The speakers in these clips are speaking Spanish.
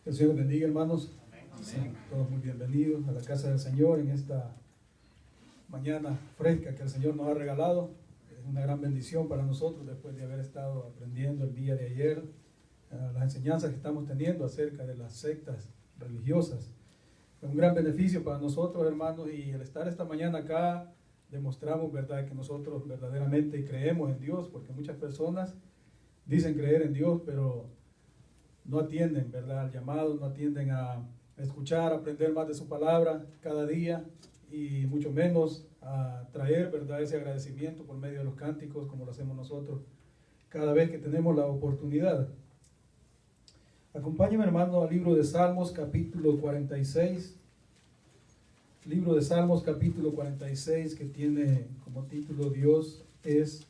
Que el Señor les bendiga, hermanos. Sean todos muy bienvenidos a la casa del Señor en esta mañana fresca que el Señor nos ha regalado. Es una gran bendición para nosotros después de haber estado aprendiendo el día de ayer las enseñanzas que estamos teniendo acerca de las sectas religiosas. Es un gran beneficio para nosotros, hermanos, y al estar esta mañana acá demostramos, ¿verdad?, que nosotros verdaderamente creemos en Dios, porque muchas personas dicen creer en Dios, pero no atienden, ¿verdad?, al llamado, no atienden a escuchar, a aprender más de su palabra cada día, y mucho menos a traer, ¿verdad?, ese agradecimiento por medio de los cánticos, como lo hacemos nosotros cada vez que tenemos la oportunidad. Acompáñenme, hermano, al libro de Salmos, capítulo 46. Libro de Salmos, capítulo 46, que tiene como título Dios es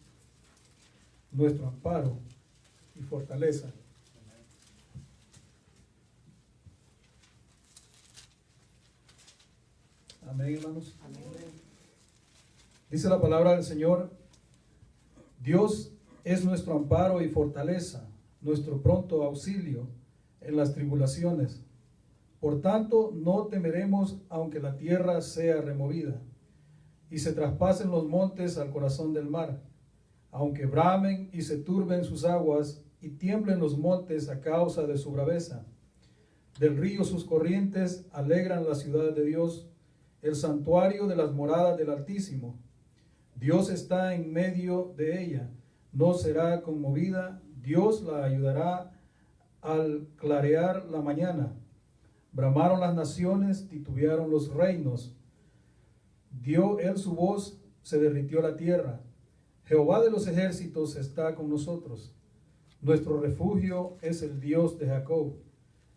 nuestro amparo y fortaleza. Amén, hermanos. Amén. Dice la palabra del Señor: Dios es nuestro amparo y fortaleza, nuestro pronto auxilio en las tribulaciones. Por tanto, no temeremos aunque la tierra sea removida y se traspasen los montes al corazón del mar, aunque bramen y se turben sus aguas y tiemblen los montes a causa de su braveza. Del río sus corrientes alegran la ciudad de Dios, el santuario de las moradas del Altísimo. Dios está en medio de ella, no será conmovida. Dios la ayudará al clarear la mañana. Bramaron las naciones, titubearon los reinos. Dio él su voz, se derritió la tierra. Jehová de los ejércitos está con nosotros. Nuestro refugio es el Dios de Jacob.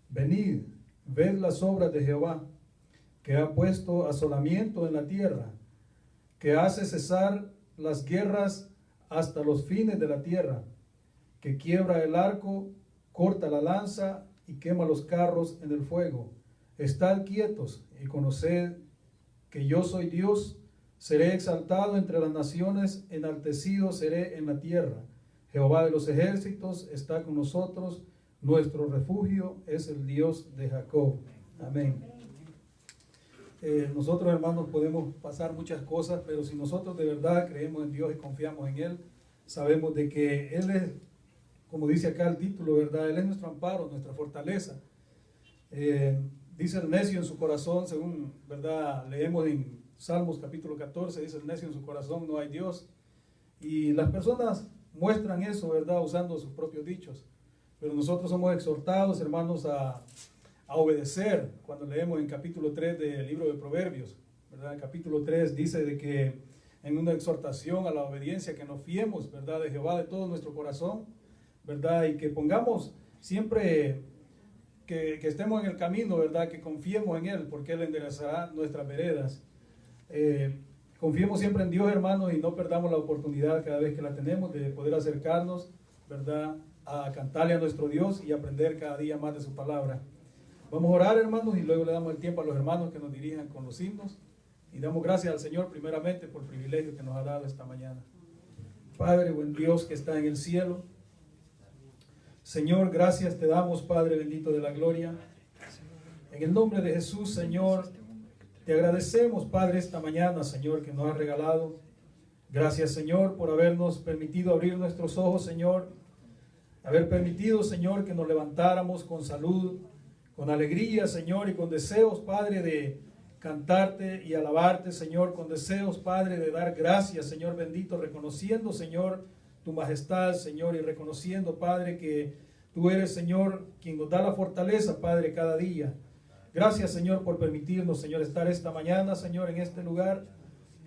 Venid, ved las obras de Jehová, que ha puesto asolamiento en la tierra, que hace cesar las guerras hasta los fines de la tierra, que quiebra el arco, corta la lanza y quema los carros en el fuego. Estad quietos y conoced que yo soy Dios. Seré exaltado entre las naciones, enaltecido seré en la tierra. Jehová de los ejércitos está con nosotros. Nuestro refugio es el Dios de Jacob. Amén. Nosotros, hermanos, podemos pasar muchas cosas, pero si nosotros de verdad creemos en Dios y confiamos en Él, sabemos de que Él es, como dice acá el título, ¿verdad?, Él es nuestro amparo, nuestra fortaleza. Dice el necio en su corazón, según, ¿verdad?, leemos en Salmos capítulo 14, dice el necio en su corazón no hay Dios. Y las personas muestran eso, ¿verdad?, usando sus propios dichos. Pero nosotros somos exhortados, hermanos, a obedecer. Cuando leemos en capítulo 3 del libro de Proverbios, ¿verdad?, el capítulo 3 dice de que en una exhortación a la obediencia, que nos fiemos, ¿verdad?, de Jehová de todo nuestro corazón, ¿verdad?, y que pongamos siempre que estemos en el camino, ¿verdad?, que confiemos en Él, porque Él enderezará nuestras veredas. Confiemos siempre en Dios, hermanos, y no perdamos la oportunidad cada vez que la tenemos de poder acercarnos, ¿verdad?, a cantarle a nuestro Dios y aprender cada día más de su palabra. Vamos a orar, hermanos, y luego le damos el tiempo a los hermanos que nos dirijan con los himnos. Y damos gracias al Señor primeramente por el privilegio que nos ha dado esta mañana. Padre, buen Dios que está en el cielo, Señor, gracias te damos, Padre bendito de la gloria. En el nombre de Jesús, Señor, te agradecemos, Padre, esta mañana, Señor, que nos has regalado. Gracias, Señor, por habernos permitido abrir nuestros ojos, Señor. Haber permitido, Señor, que nos levantáramos con salud, con alegría, Señor, y con deseos, Padre, de cantarte y alabarte, Señor, con deseos, Padre, de dar gracias, Señor bendito, reconociendo, Señor, tu majestad, Señor, y reconociendo, Padre, que tú eres, Señor, quien nos da la fortaleza, Padre, cada día. Gracias, Señor, por permitirnos, Señor, estar esta mañana, Señor, en este lugar.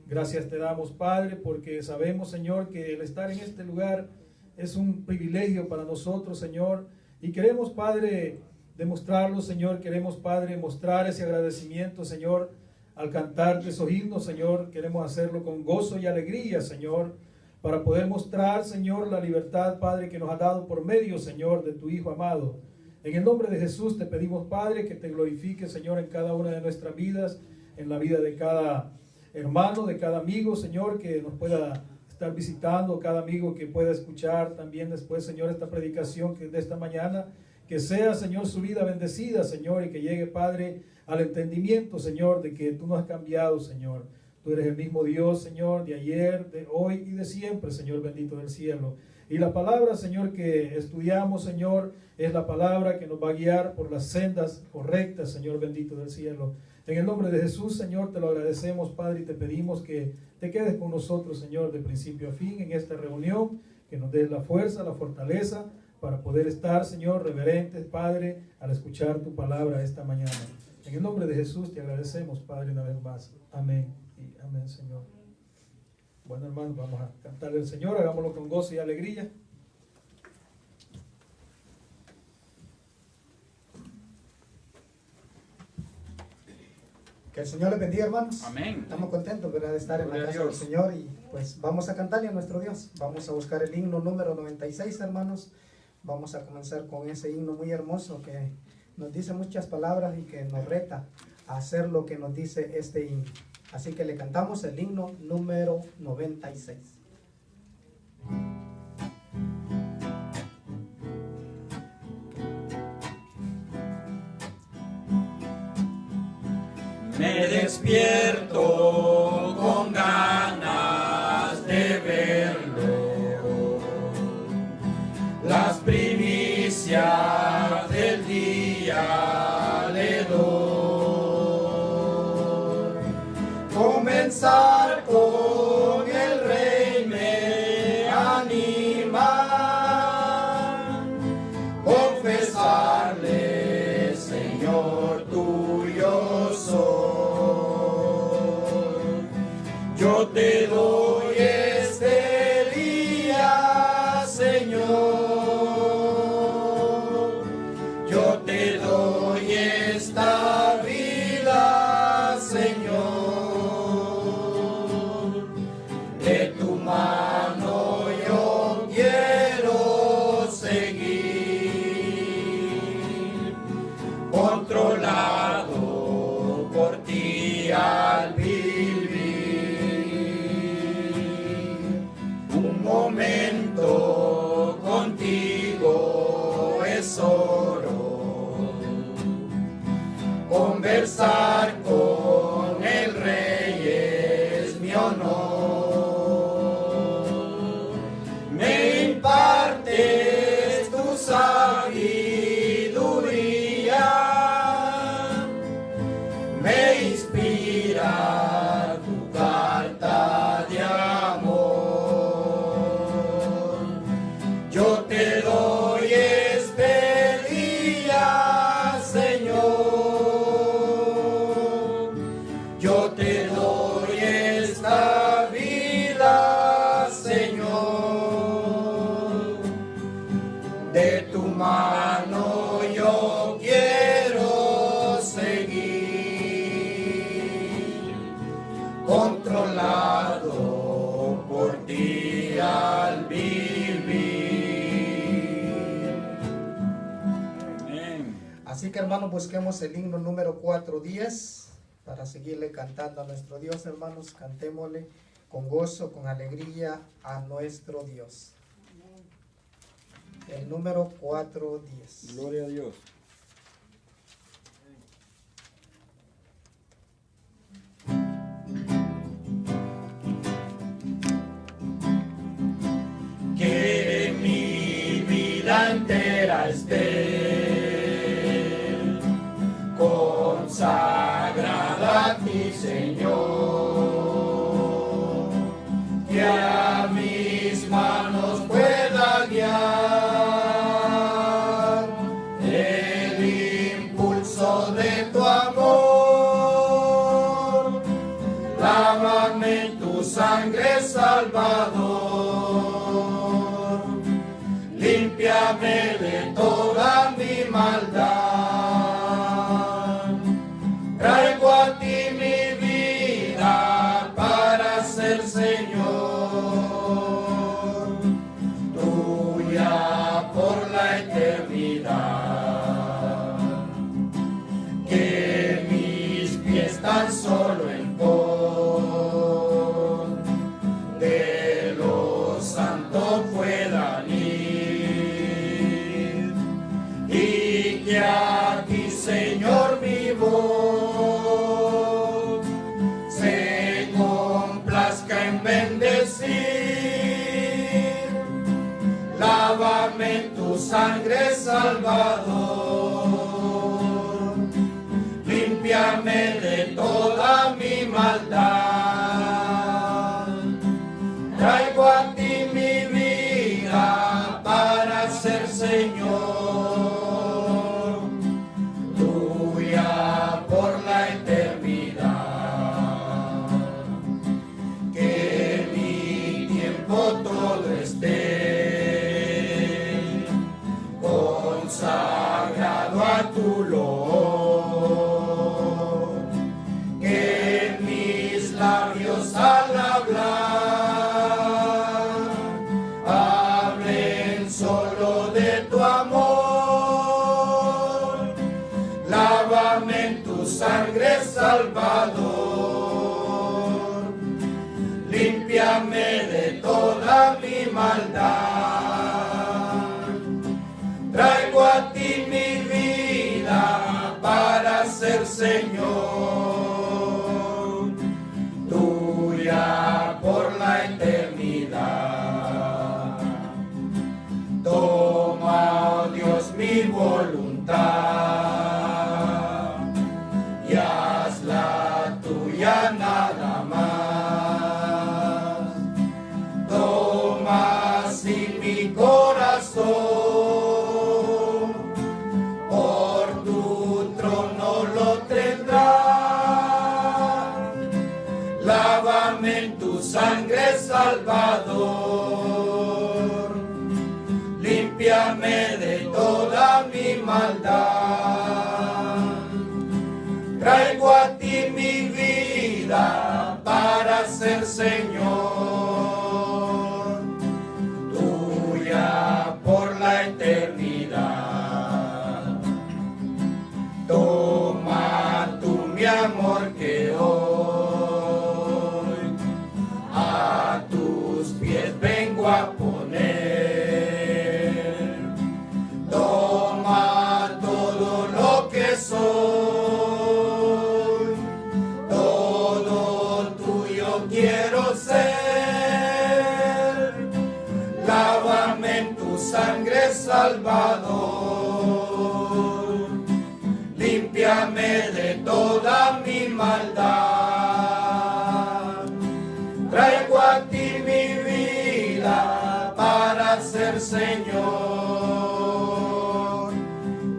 Gracias te damos, Padre, porque sabemos, Señor, que el estar en este lugar es un privilegio para nosotros, Señor, y queremos, Padre, demostrarlo, Señor. Queremos, Padre, mostrar ese agradecimiento, Señor, al cantarte esos himnos, Señor. Queremos hacerlo con gozo y alegría, Señor, para poder mostrar, Señor, la libertad, Padre, que nos ha dado por medio, Señor, de tu Hijo amado. En el nombre de Jesús te pedimos, Padre, que te glorifiques, Señor, en cada una de nuestras vidas, en la vida de cada hermano, de cada amigo, Señor, que nos pueda estar visitando, cada amigo que pueda escuchar también después, Señor, esta predicación que de esta mañana, Que sea, Señor, su vida bendecida, Señor, y que llegue, Padre, al entendimiento, Señor, de que tú no has cambiado, Señor. Tú eres el mismo Dios, Señor, de ayer, de hoy y de siempre, Señor bendito del cielo. Y la palabra, Señor, que estudiamos, Señor, es la palabra que nos va a guiar por las sendas correctas, Señor bendito del cielo. En el nombre de Jesús, Señor, te lo agradecemos, Padre, y te pedimos que te quedes con nosotros, Señor, de principio a fin en esta reunión, que nos des la fuerza, la fortaleza, para poder estar, Señor, reverentes, Padre, al escuchar tu palabra esta mañana. En el nombre de Jesús te agradecemos, Padre, una vez más. Amén y amén, Señor. Bueno, hermanos, vamos a cantarle al Señor, hagámoslo con gozo y alegría. Que el Señor les bendiga, hermanos. Amén. Estamos contentos, ¿verdad?, de estar en la casa del Señor, y pues vamos a cantarle a nuestro Dios. Vamos a buscar el himno número 96, hermanos. Vamos a comenzar con ese himno muy hermoso que nos dice muchas palabras y que nos reta a hacer lo que nos dice este himno. Así que le cantamos el himno número 96. Me despierto con ganas de verlo, las primicias del día le doy. Comenzar con el Rey me anima, confesarle, Señor, tuyo soy. Yo te doy este día, Señor. Yo te doy esta vida, Señor. De tu mano yo quiero seguir, controlado por ti al vivir. Un momento contigo es oro, conversar con el Rey es mi honor. Me impartes tu sabiduría, me inspira tu carta de amor. Yo te doy este día, Señor. Yo te doy esta vida, Señor. De tu mano yo quiero seguir, controlado por ti al vivir. Amén. Así que, hermanos, busquemos el himno número 410 para seguirle cantando a nuestro Dios, hermanos. Cantémosle con gozo, con alegría a nuestro Dios. El número 410. Gloria a Dios. Que mi vida entera esté consagrada a ti, Señor, que a mis manos pueda guiar el impulso de tu amor. Lávame en tu sangre, Salvador, límpiame de toda mi maldad. Traigo a ti mi vida para ser, Señor, tuya por la eternidad. Que mis pies tan solo en pos de lo santo puedan ir, y Lávame en tu sangre, Salvador. Límpiame de toda mi maldad. Traigo a ti mi vida para ser Señor, tuya por la eternidad. Que mi tiempo todo esté consagrado a tu loor. Que mis labios al hablar hablen solo de tu amor. Lávame en tu sangre, Salvador. Límpiame de toda mi maldad. Traigo a ti mi vida para ser Señor, tuya por la eternidad. Toma, oh Dios, mi voluntad y hazla tuya nada más. Toma así mi corazón, por tu trono lo tendrás. Lávame en tu sangre, Salvador. Límpiame de toda mi maldad. Traigo a ti mi vida para ser Señor, tuya por la eternidad. Toma tú mi amor que hoy a tus pies vengo a poner. Toma todo lo que soy, todo tuyo quiero ser. Lávame en tu sangre, Salvador. Límpiame de toda mi maldad. Traigo a ti mi vida para ser Señor,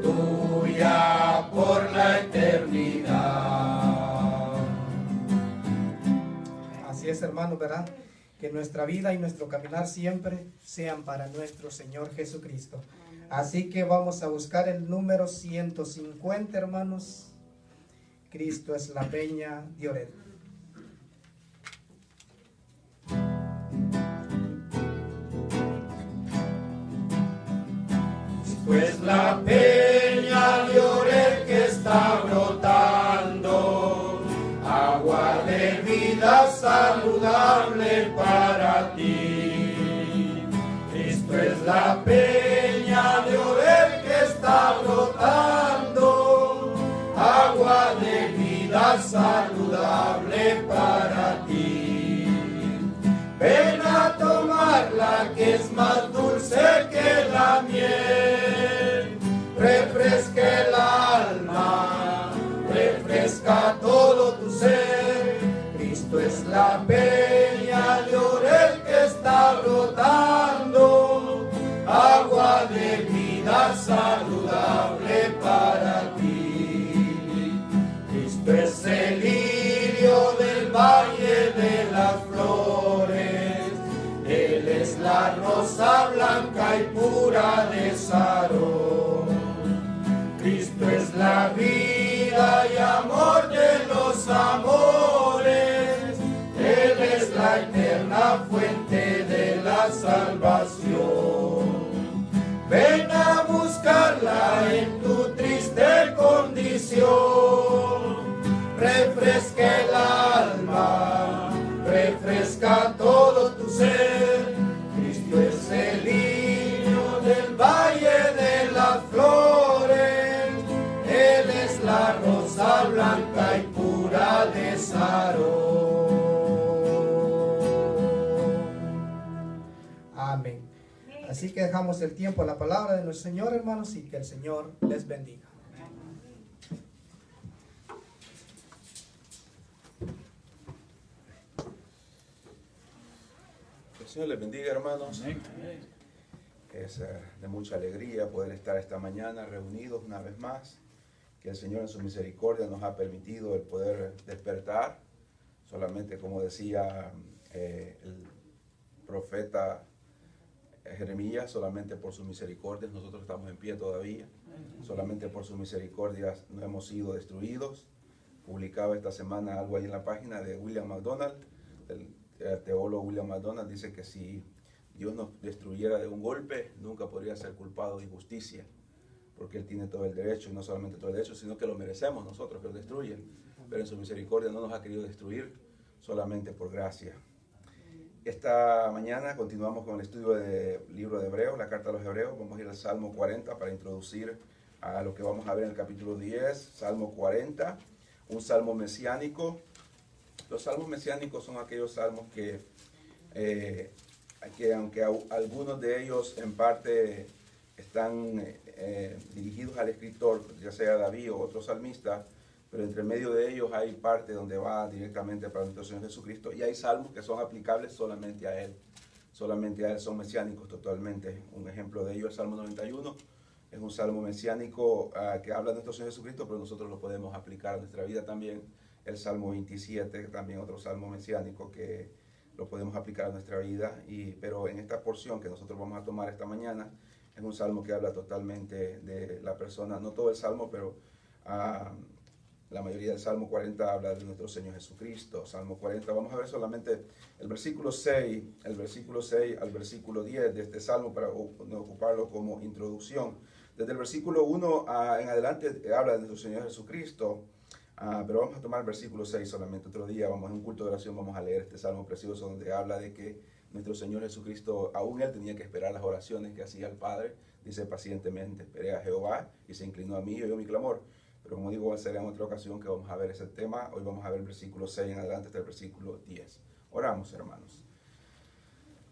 tuya por la eternidad. Así es, hermanos, ¿verdad? Que nuestra vida y nuestro caminar siempre sean para nuestro Señor Jesucristo. Así que vamos a buscar el número 150, hermanos. Cristo es la peña de Oreb. Pues la peña de Oreb que está brotando, agua de vida saludable para ti. Cristo es la peña de Oreb que está brotando, agua de vida saludable para ti. Ven a tomarla que es más dulce que la miel, refresca el alma, refresca todo tu ser. Cristo es la peña de Oreb que está brotando, agua de vida saludable para ti. Cristo es el lirio del valle de las flores, Él es la rosa blanca y pura de Sarón. Cristo es la vida y amor de los amores, Él es la eterna fuente de la salvación. Ven a buscarla en tu triste condición, refresca el alma, refresca todo tu ser. Cristo es el lirio del valle de las flores, Él es la rosa blanca y pura de Sarón. Amén. Así que dejamos el tiempo a la palabra de nuestro Señor, hermanos, y que el Señor les bendiga. Que el Señor les bendiga, hermanos. Es de mucha alegría poder estar esta mañana reunidos una vez más. Que el Señor en su misericordia nos ha permitido el poder despertar. Solamente, como decía el profeta Jeremías, solamente por sus misericordias nosotros estamos en pie todavía. Solamente por sus misericordias no hemos sido destruidos. Publicaba esta semana algo ahí en la página de William MacDonald. El teólogo William MacDonald dice que si Dios nos destruyera de un golpe, nunca podría ser culpado de injusticia, porque Él tiene todo el derecho, y no solamente todo el derecho, sino que lo merecemos nosotros que lo destruyen. Pero en su misericordia no nos ha querido destruir, solamente por gracia. Esta mañana continuamos con el estudio del libro de Hebreos, la carta a los Hebreos. Vamos a ir al Salmo 40 para introducir a lo que vamos a ver en el capítulo 10. Salmo 40, un salmo mesiánico. Los salmos mesiánicos son aquellos salmos que aunque algunos de ellos en parte están dirigidos al escritor, ya sea David o otro salmista, pero entre medio de ellos hay parte donde va directamente para nuestro Señor Jesucristo, y hay salmos que son aplicables solamente a Él son mesiánicos totalmente. Un ejemplo de ello es el Salmo 91, es un salmo mesiánico que habla de nuestro Señor Jesucristo, pero nosotros lo podemos aplicar a nuestra vida también. El Salmo 27, también otro salmo mesiánico que lo podemos aplicar a nuestra vida, pero en esta porción que nosotros vamos a tomar esta mañana, es un salmo que habla totalmente de la persona, no todo el salmo, pero la mayoría del Salmo 40 habla de nuestro Señor Jesucristo. Salmo 40, vamos a ver solamente el versículo 6 al versículo 10 de este salmo para ocuparlo como introducción. Desde el versículo 1 en adelante habla de nuestro Señor Jesucristo. Pero vamos a tomar el versículo 6 solamente. Otro día vamos en un culto de oración, vamos a leer este salmo precioso donde habla de que nuestro Señor Jesucristo, aún Él tenía que esperar las oraciones que hacía el Padre. Dice pacientemente, esperé a Jehová y se inclinó a mí y oyó mi clamor. Pero como digo, será en otra ocasión que vamos a ver ese tema. Hoy vamos a ver el versículo 6 en adelante hasta el versículo 10. Oramos, hermanos.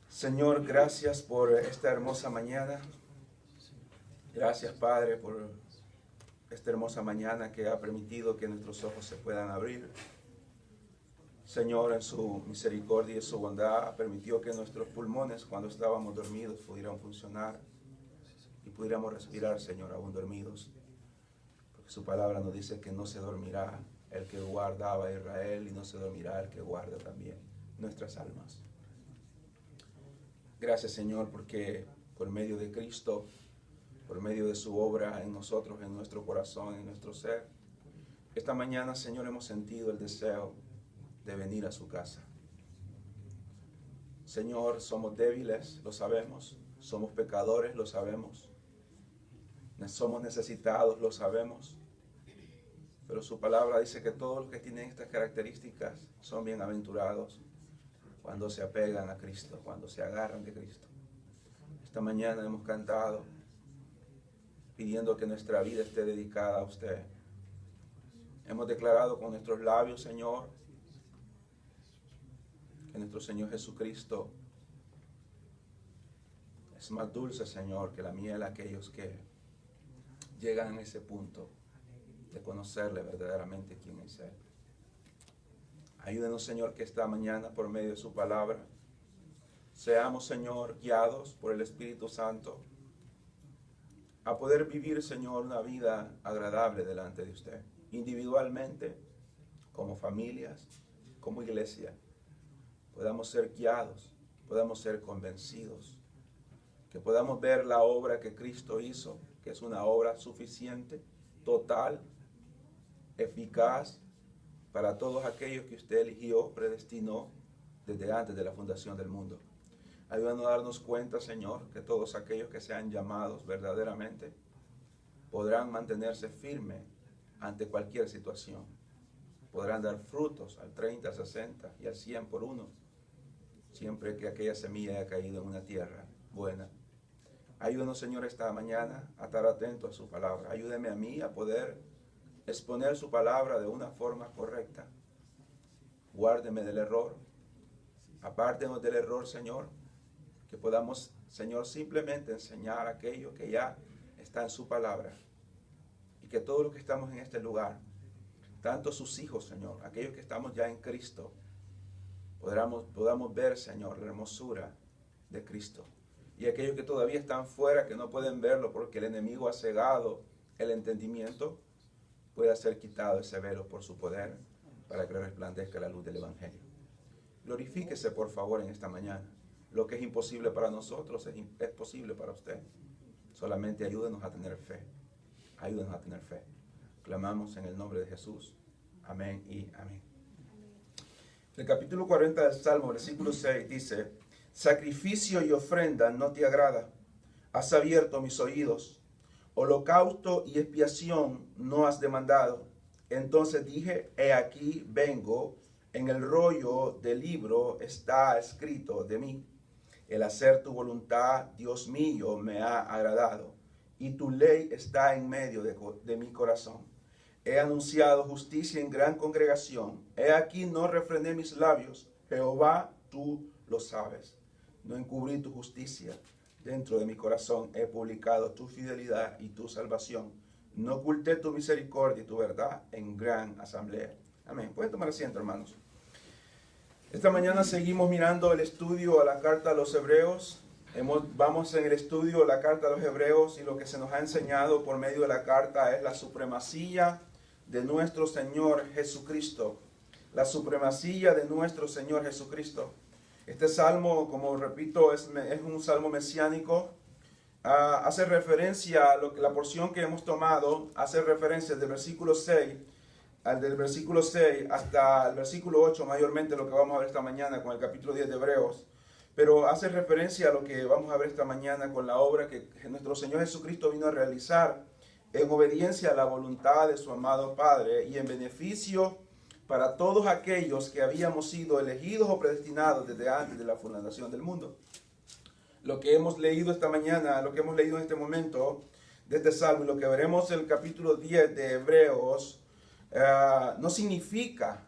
Señor, gracias por esta hermosa mañana. Gracias, Padre, por esta hermosa mañana que ha permitido que nuestros ojos se puedan abrir. Señor, en su misericordia y su bondad, permitió que nuestros pulmones, cuando estábamos dormidos, pudieran funcionar y pudiéramos respirar, Señor, aún dormidos. Porque su palabra nos dice que no se dormirá el que guardaba a Israel, y no se dormirá el que guarda también nuestras almas. Gracias, Señor, porque por medio de Cristo, por medio de su obra en nosotros, en nuestro corazón, en nuestro ser, esta mañana, Señor, hemos sentido el deseo de venir a su casa. Señor, somos débiles, lo sabemos. Somos pecadores, lo sabemos. Somos necesitados, lo sabemos. Pero su palabra dice que todos los que tienen estas características son bienaventurados cuando se apegan a Cristo, cuando se agarran de Cristo. Esta mañana hemos cantado pidiendo que nuestra vida esté dedicada a usted. Hemos declarado con nuestros labios, Señor, que nuestro Señor Jesucristo es más dulce, Señor, que la miel a aquellos que llegan a ese punto de conocerle verdaderamente quién es Él. Ayúdenos, Señor, que esta mañana, por medio de su palabra, seamos, Señor, guiados por el Espíritu Santo a poder vivir, Señor, una vida agradable delante de usted, individualmente, como familias, como iglesia. Podamos ser guiados, podamos ser convencidos, que podamos ver la obra que Cristo hizo, que es una obra suficiente, total, eficaz, para todos aquellos que usted eligió, predestinó desde antes de la fundación del mundo. Ayúdanos a darnos cuenta, Señor, que todos aquellos que sean llamados verdaderamente podrán mantenerse firmes ante cualquier situación. Podrán dar frutos al 30, al 60 y al 100 por uno, siempre que aquella semilla haya caído en una tierra buena. Ayúdanos, Señor, esta mañana a estar atentos a su palabra. Ayúdeme a mí a poder exponer su palabra de una forma correcta. Guárdeme del error. Apártenos del error, Señor, que podamos, Señor, simplemente enseñar aquello que ya está en su palabra. Y que todos los que estamos en este lugar, tanto sus hijos, Señor, aquellos que estamos ya en Cristo, podamos ver, Señor, la hermosura de Cristo. Y aquellos que todavía están fuera, que no pueden verlo porque el enemigo ha cegado el entendimiento, pueda ser quitado ese velo por su poder para que resplandezca la luz del Evangelio. Glorifíquese, por favor, en esta mañana. Lo que es imposible para nosotros es posible para usted. Solamente ayúdenos a tener fe. Ayúdenos a tener fe. Clamamos en el nombre de Jesús. Amén y amén. El capítulo 40 del Salmo, versículo 6, dice: sacrificio y ofrenda no te agrada. Has abierto mis oídos. Holocausto y expiación no has demandado. Entonces dije: he aquí vengo. En el rollo del libro está escrito de mí: el hacer tu voluntad, Dios mío, me ha agradado, y tu ley está en medio de mi corazón. He anunciado justicia en gran congregación. He aquí no refrené mis labios. Jehová, tú lo sabes. No encubrí tu justicia. Dentro de mi corazón he publicado tu fidelidad y tu salvación. No oculté tu misericordia y tu verdad en gran asamblea. Amén. Pueden tomar asiento, hermanos. Esta mañana seguimos mirando el estudio a la carta a los Hebreos. Vamos en el estudio a la carta a los Hebreos, y lo que se nos ha enseñado por medio de la carta es la supremacía de nuestro Señor Jesucristo. La supremacía de nuestro Señor Jesucristo. Este salmo, como repito, es un salmo mesiánico. Hace referencia a la porción que hemos tomado, hace referencia del versículo 6 hasta el versículo 8, mayormente lo que vamos a ver esta mañana con el capítulo 10 de Hebreos. Pero hace referencia a lo que vamos a ver esta mañana con la obra que nuestro Señor Jesucristo vino a realizar en obediencia a la voluntad de su amado Padre y en beneficio para todos aquellos que habíamos sido elegidos o predestinados desde antes de la fundación del mundo. Lo que hemos leído esta mañana, lo que hemos leído en este momento de este salmo y lo que veremos en el capítulo 10 de Hebreos, no significa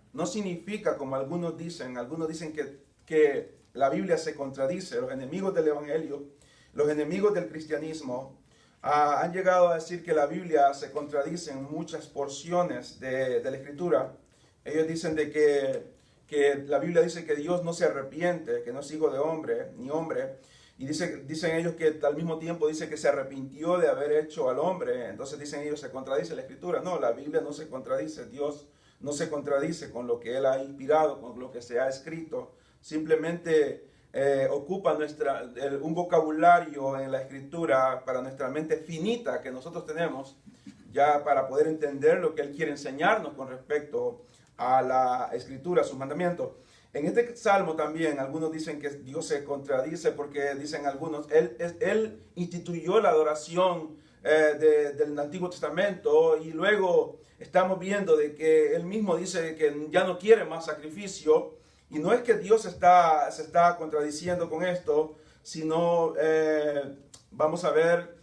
como algunos dicen que la Biblia se contradice. Los enemigos del Evangelio, los enemigos del cristianismo, han llegado a decir que la Biblia se contradice en muchas porciones de la Escritura. Ellos dicen de que la Biblia dice que Dios no se arrepiente, que no es hijo de hombre, ni hombre. Y dicen ellos que al mismo tiempo dice que se arrepintió de haber hecho al hombre. Entonces dicen ellos, se contradice la Escritura. No, la Biblia no se contradice. Dios no se contradice con lo que Él ha inspirado, con lo que se ha escrito. Simplemente ocupa un vocabulario en la Escritura para nuestra mente finita que nosotros tenemos, ya para poder entender lo que Él quiere enseñarnos con respecto a la Escritura, a sus mandamientos. En este salmo también algunos dicen que Dios se contradice porque dicen algunos, Él instituyó la adoración del Antiguo Testamento, y luego estamos viendo de que Él mismo dice que ya no quiere más sacrificio. Y no es que Dios se está contradiciendo con esto, sino vamos a ver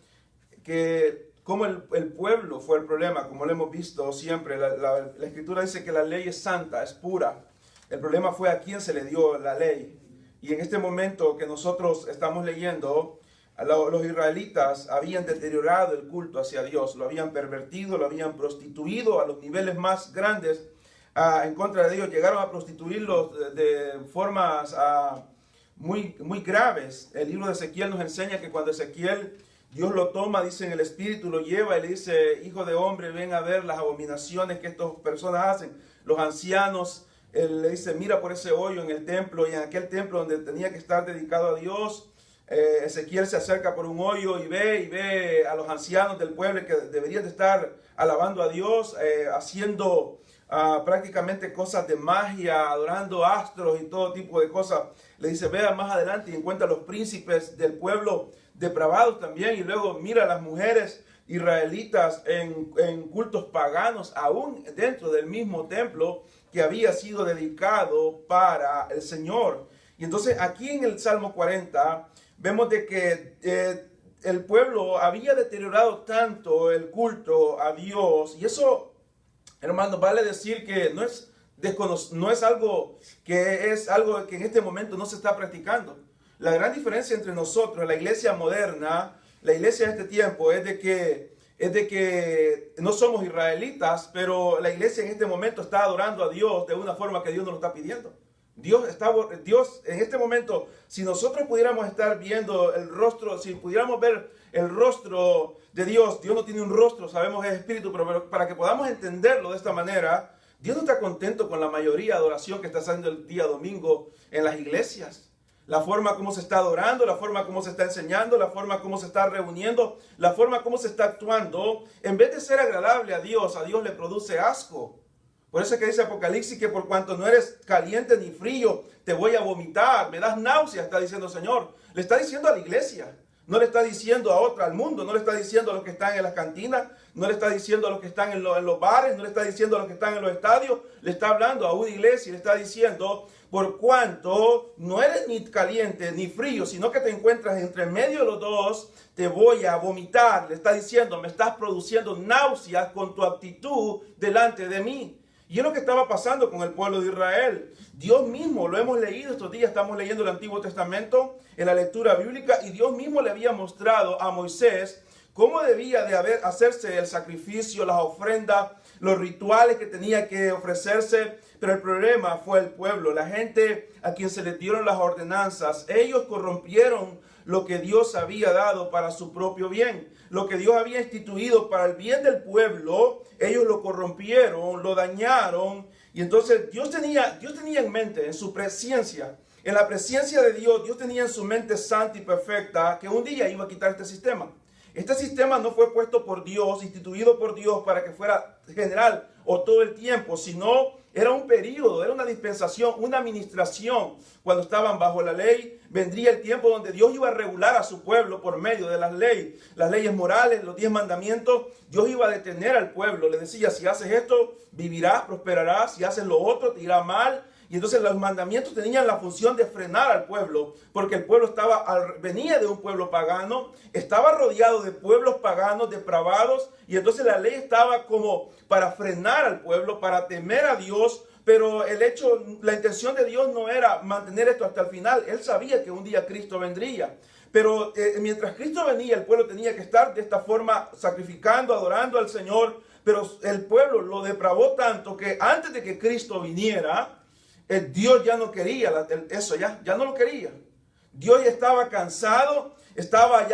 que como el pueblo fue el problema, como lo hemos visto siempre. La Escritura dice que la ley es santa, es pura. El problema fue a quién se le dio la ley. Y en este momento que nosotros estamos leyendo, los israelitas habían deteriorado el culto hacia Dios, lo habían pervertido, lo habían prostituido a los niveles más grandes. En contra de ellos, llegaron a prostituirlos de formas muy graves. El libro de Ezequiel nos enseña que cuando Ezequiel, Dios lo toma, dice en el espíritu, lo lleva y le dice: hijo de hombre, ven a ver las abominaciones que estas personas hacen. Los ancianos, él le dice: mira por ese hoyo en el templo, y en aquel templo donde tenía que estar dedicado a Dios. Ezequiel se acerca por un hoyo y ve a los ancianos del pueblo que deberían de estar alabando a Dios, haciendo prácticamente cosas de magia, adorando astros y todo tipo de cosas. Le dice: vea más adelante y encuentra a los príncipes del pueblo depravados también, y luego mira a las mujeres israelitas en cultos paganos, aún dentro del mismo templo que había sido dedicado para el Señor. Y entonces aquí en el Salmo 40 vemos de que el pueblo había deteriorado tanto el culto a Dios, y eso, hermanos, vale decir que no es algo que en este momento no se está practicando. la gran diferencia entre nosotros, la iglesia moderna, la iglesia de este tiempo, es de que no somos israelitas, pero la iglesia en este momento está adorando a Dios de una forma que Dios nos lo está pidiendo. Dios en este momento, si nosotros pudiéramos estar viendo el rostro, si pudiéramos ver el rostro de Dios, Dios no tiene un rostro, sabemos es espíritu, pero para que podamos entenderlo de esta manera, Dios no está contento con la mayoría de adoración que está haciendo el día domingo en las iglesias. La forma como se está adorando, la forma como se está enseñando, la forma como se está reuniendo, la forma como se está actuando, en vez de ser agradable a Dios le produce asco. Por eso es que dice Apocalipsis que por cuanto no eres caliente ni frío, te voy a vomitar, me das náusea, está diciendo el Señor. Le está diciendo a la iglesia, no le está diciendo a otra, al mundo, no le está diciendo a los que están en las cantinas, no le está diciendo a los que están en los bares, no le está diciendo a los que están en los estadios, le está hablando a una iglesia y le está diciendo, por cuanto no eres ni caliente ni frío, sino que te encuentras entre medio de los dos, te voy a vomitar. Le está diciendo, me estás produciendo náuseas con tu actitud delante de mí. Y es lo que estaba pasando con el pueblo de Israel. Dios mismo, lo hemos leído estos días, estamos leyendo el Antiguo Testamento en la lectura bíblica, y Dios mismo le había mostrado a Moisés cómo debía de hacerse el sacrificio, las ofrendas, los rituales que tenía que ofrecerse. Pero el problema fue el pueblo, la gente a quien se les dieron las ordenanzas. Ellos corrompieron lo que Dios había dado para su propio bien. Lo que Dios había instituido para el bien del pueblo, ellos lo corrompieron, lo dañaron. Y entonces Dios tenía en mente, en su presencia, en la presencia de Dios, Dios tenía en su mente santa y perfecta que un día iba a quitar este sistema. Este sistema no fue puesto por Dios, instituido por Dios para que fuera general o todo el tiempo, sino era un periodo, era una dispensación, una administración. Cuando estaban bajo la ley, vendría el tiempo donde Dios iba a regular a su pueblo por medio de las leyes morales, los 10 mandamientos. Dios iba a detener al pueblo, le decía, si haces esto, vivirás, prosperarás, si haces lo otro, te irá mal. Y entonces los mandamientos tenían la función de frenar al pueblo, porque el pueblo venía de un pueblo pagano, estaba rodeado de pueblos paganos, depravados, y entonces la ley estaba como para frenar al pueblo, para temer a Dios, pero la intención de Dios no era mantener esto hasta el final. Él sabía que un día Cristo vendría. Pero mientras Cristo venía, el pueblo tenía que estar de esta forma, sacrificando, adorando al Señor, pero el pueblo lo depravó tanto que antes de que Cristo viniera, Dios ya no quería eso, ya no lo quería. Dios ya estaba cansado, estaba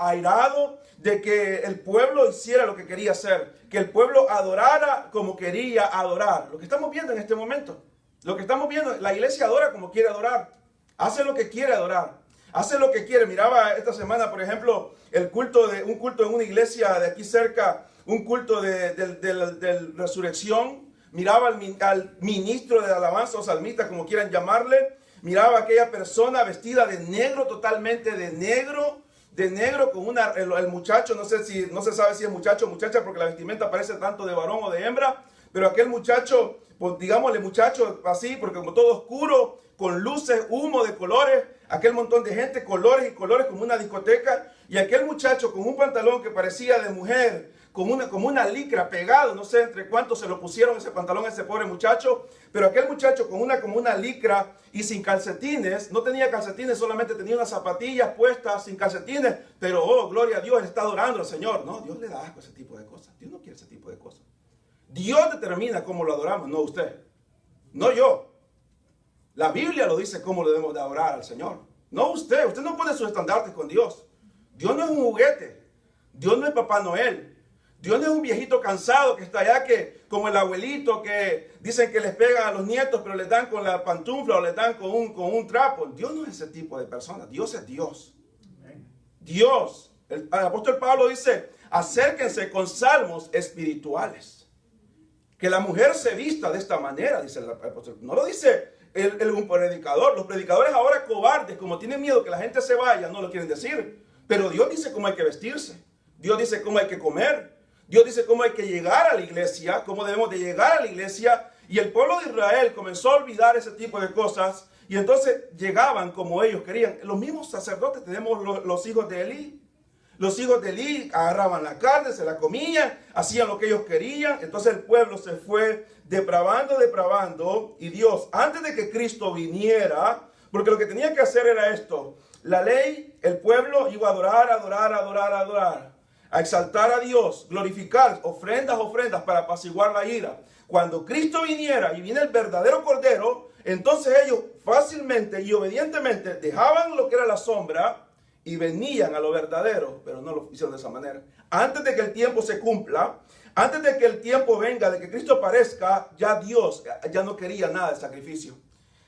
airado de que el pueblo hiciera lo que quería hacer, que el pueblo adorara como quería adorar. Lo que estamos viendo en este momento, la iglesia adora como quiere adorar, hace lo que quiere adorar, hace lo que quiere. Miraba esta semana, por ejemplo, un culto en una iglesia de aquí cerca, un culto de resurrección. Miraba al ministro de alabanza o salmista, como quieran llamarle. Miraba a aquella persona vestida de negro, totalmente de negro, con el muchacho, no se sabe si es muchacho o muchacha, porque la vestimenta parece tanto de varón o de hembra, pero aquel muchacho, pues digámosle muchacho así, porque como todo oscuro, con luces, humo de colores, aquel montón de gente, colores y colores como una discoteca, y aquel muchacho con un pantalón que parecía de mujer, como una licra pegado, no sé entre cuántos se lo pusieron ese pantalón a ese pobre muchacho, pero aquel muchacho como una licra y sin calcetines, no tenía calcetines, solamente tenía unas zapatillas puestas sin calcetines, pero oh, gloria a Dios, él está adorando al Señor. No, Dios le da asco a ese tipo de cosas, Dios no quiere ese tipo de cosas. Dios determina cómo lo adoramos, no usted, no yo. La Biblia lo dice cómo lo debemos de adorar al Señor, no usted no pone sus estandartes con Dios. Dios no es un juguete, Dios no es Papá Noel. Dios no es un viejito cansado que está allá, como el abuelito que dicen que les pegan a los nietos, pero les dan con la pantufla o les dan con un trapo. Dios no es ese tipo de persona. Dios es Dios. Dios. El apóstol Pablo dice, acérquense con salmos espirituales. Que la mujer se vista de esta manera, dice el apóstol. No lo dice un predicador. Los predicadores ahora cobardes, como tienen miedo que la gente se vaya, no lo quieren decir. Pero Dios dice cómo hay que vestirse. Dios dice cómo hay que comer. Dios dice cómo hay que llegar a la iglesia, cómo debemos de llegar a la iglesia. Y el pueblo de Israel comenzó a olvidar ese tipo de cosas. Y entonces llegaban como ellos querían. Los mismos sacerdotes, tenemos los hijos de Elí. Los hijos de Elí agarraban la carne, se la comían, hacían lo que ellos querían. Entonces el pueblo se fue depravando. Y Dios, antes de que Cristo viniera, Porque lo que tenía que hacer era esto. La ley, el pueblo iba a adorar, a exaltar a Dios, glorificar, ofrendas para apaciguar la ira. Cuando Cristo viniera y viene el verdadero Cordero, entonces ellos fácilmente y obedientemente dejaban lo que era la sombra y venían a lo verdadero, pero no lo hicieron de esa manera. Antes de que el tiempo se cumpla, antes de que el tiempo venga, de que Cristo aparezca, ya Dios ya no quería nada de sacrificio.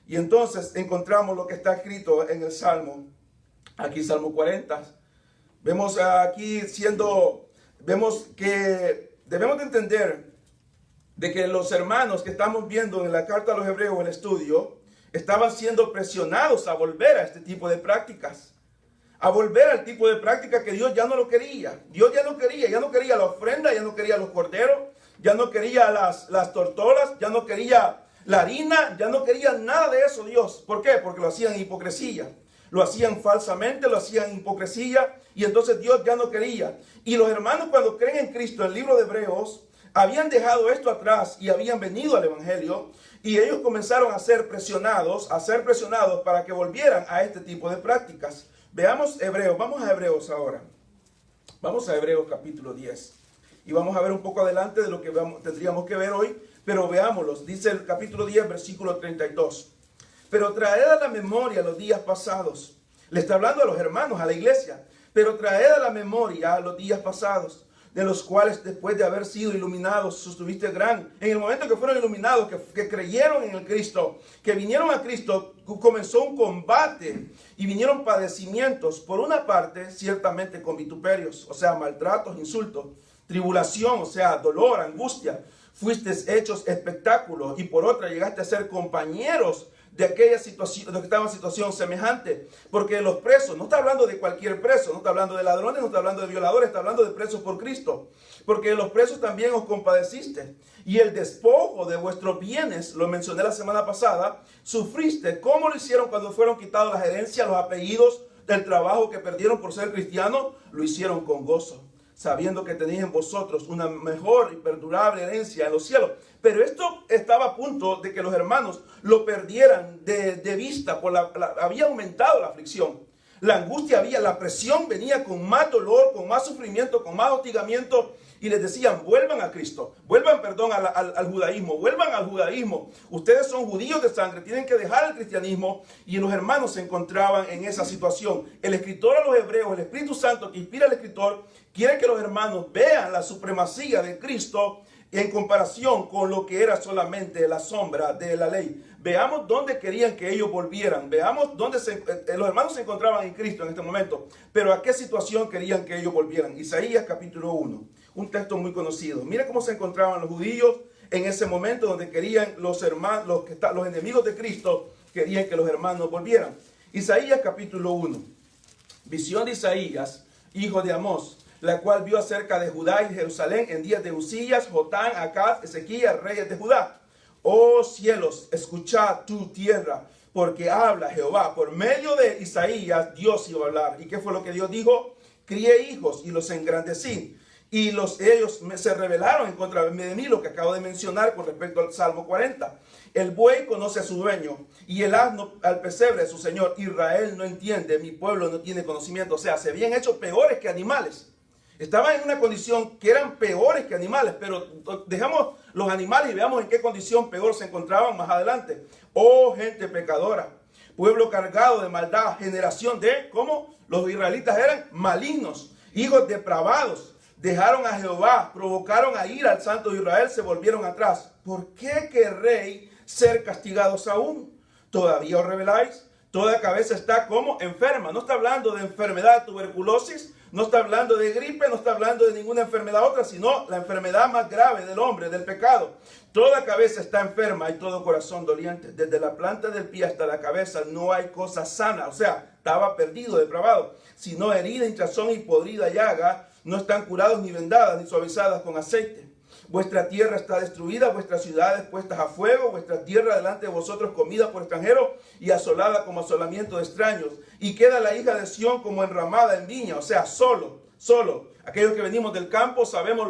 Y entonces encontramos lo que está escrito en el Salmo, aquí Salmo 40. Vemos aquí vemos que debemos de entender de que los hermanos que estamos viendo en la carta a los Hebreos, el estudio, estaban siendo presionados a volver a este tipo de prácticas. A volver al tipo de práctica que Dios ya no lo quería. Dios ya no quería la ofrenda, ya no quería los corderos, ya no quería las tortolas, ya no quería la harina, ya no quería nada de eso Dios. ¿Por qué? Porque lo hacían en hipocresía. Lo hacían falsamente, lo hacían en hipocresía, y entonces Dios ya no quería. Y los hermanos, cuando creen en Cristo, en el libro de Hebreos, habían dejado esto atrás y habían venido al Evangelio, y ellos comenzaron a ser presionados para que volvieran a este tipo de prácticas. Veamos Hebreos, vamos a Hebreos ahora. Vamos a Hebreos capítulo 10. Y vamos a ver un poco adelante de lo que tendríamos que ver hoy, pero veámoslos. Dice el capítulo 10, versículo 32. Pero traed a la memoria los días pasados. Le está hablando a los hermanos, a la iglesia. Pero traed a la memoria los días pasados, de los cuales después de haber sido iluminados, sostuviste en el momento que fueron iluminados, que creyeron en el Cristo, que vinieron a Cristo, comenzó un combate y vinieron padecimientos. Por una parte, ciertamente con vituperios, o sea, maltratos, insultos, tribulación, o sea, dolor, angustia. Fuiste hechos espectáculos, y por otra llegaste a ser compañeros de aquella situación, de que estaba en situación semejante. Porque los presos, no está hablando de cualquier preso, no está hablando de ladrones, no está hablando de violadores, está hablando de presos por Cristo. Porque los presos también os compadeciste, y el despojo de vuestros bienes, lo mencioné la semana pasada, sufriste. ¿Cómo lo hicieron cuando fueron quitados las herencias, los apellidos del trabajo que perdieron por ser cristianos? Lo hicieron con gozo, sabiendo que tenéis en vosotros una mejor y perdurable herencia en los cielos. Pero esto estaba a punto de que los hermanos lo perdieran de vista. Había aumentado la aflicción. La angustia la presión venía con más dolor, con más sufrimiento, con más hostigamiento. Y les decían, vuelvan a Cristo, vuelvan, al judaísmo, vuelvan al judaísmo. Ustedes son judíos de sangre, tienen que dejar el cristianismo. Y los hermanos se encontraban en esa situación. El escritor a los Hebreos, el Espíritu Santo que inspira al escritor, quiere que los hermanos vean la supremacía de Cristo en comparación con lo que era solamente la sombra de la ley. Veamos dónde querían que ellos volvieran. Veamos dónde los hermanos se encontraban en Cristo en este momento. Pero a qué situación querían que ellos volvieran. Isaías capítulo 1. Un texto muy conocido. Mira cómo se encontraban los judíos en ese momento donde querían los enemigos de Cristo querían que los hermanos volvieran. Isaías capítulo 1. Visión de Isaías, hijo de Amós, la cual vio acerca de Judá y Jerusalén en días de Usías, Jotán, Acaz, Ezequías, reyes de Judá. Oh cielos, escuchad tu tierra, porque habla Jehová. Por medio de Isaías, Dios iba a hablar. ¿Y qué fue lo que Dios dijo? Crié hijos y los engrandecí. Y ellos se rebelaron en contra de mí, lo que acabo de mencionar con respecto al Salmo 40. El buey conoce a su dueño, y el asno al pesebre de su señor. Israel no entiende, mi pueblo no tiene conocimiento. O sea, se habían hecho peores que animales. Estaban en una condición que eran peores que animales, pero dejamos los animales y veamos en qué condición peor se encontraban más adelante. Oh gente pecadora, pueblo cargado de maldad, generación de, ¿cómo? Los israelitas eran malignos, hijos depravados. Dejaron a Jehová, provocaron a ira al Santo de Israel, se volvieron atrás. ¿Por qué querréis ser castigados aún? ¿Todavía os rebeláis? Toda cabeza está como enferma. No está hablando de enfermedad de tuberculosis, no está hablando de gripe, no está hablando de ninguna enfermedad otra, sino la enfermedad más grave del hombre, del pecado. Toda cabeza está enferma y todo corazón doliente. Desde la planta del pie hasta la cabeza no hay cosa sana. O sea, estaba perdido, depravado. Sino herida, hinchazón y podrida llaga. No están curados ni vendadas ni suavizadas con aceite. Vuestra tierra está destruida, vuestras ciudades puestas a fuego, vuestra tierra delante de vosotros comida por extranjeros y asolada como asolamiento de extraños. Y queda la hija de Sión como enramada en viña, o sea, solo. Aquellos que venimos del campo sabemos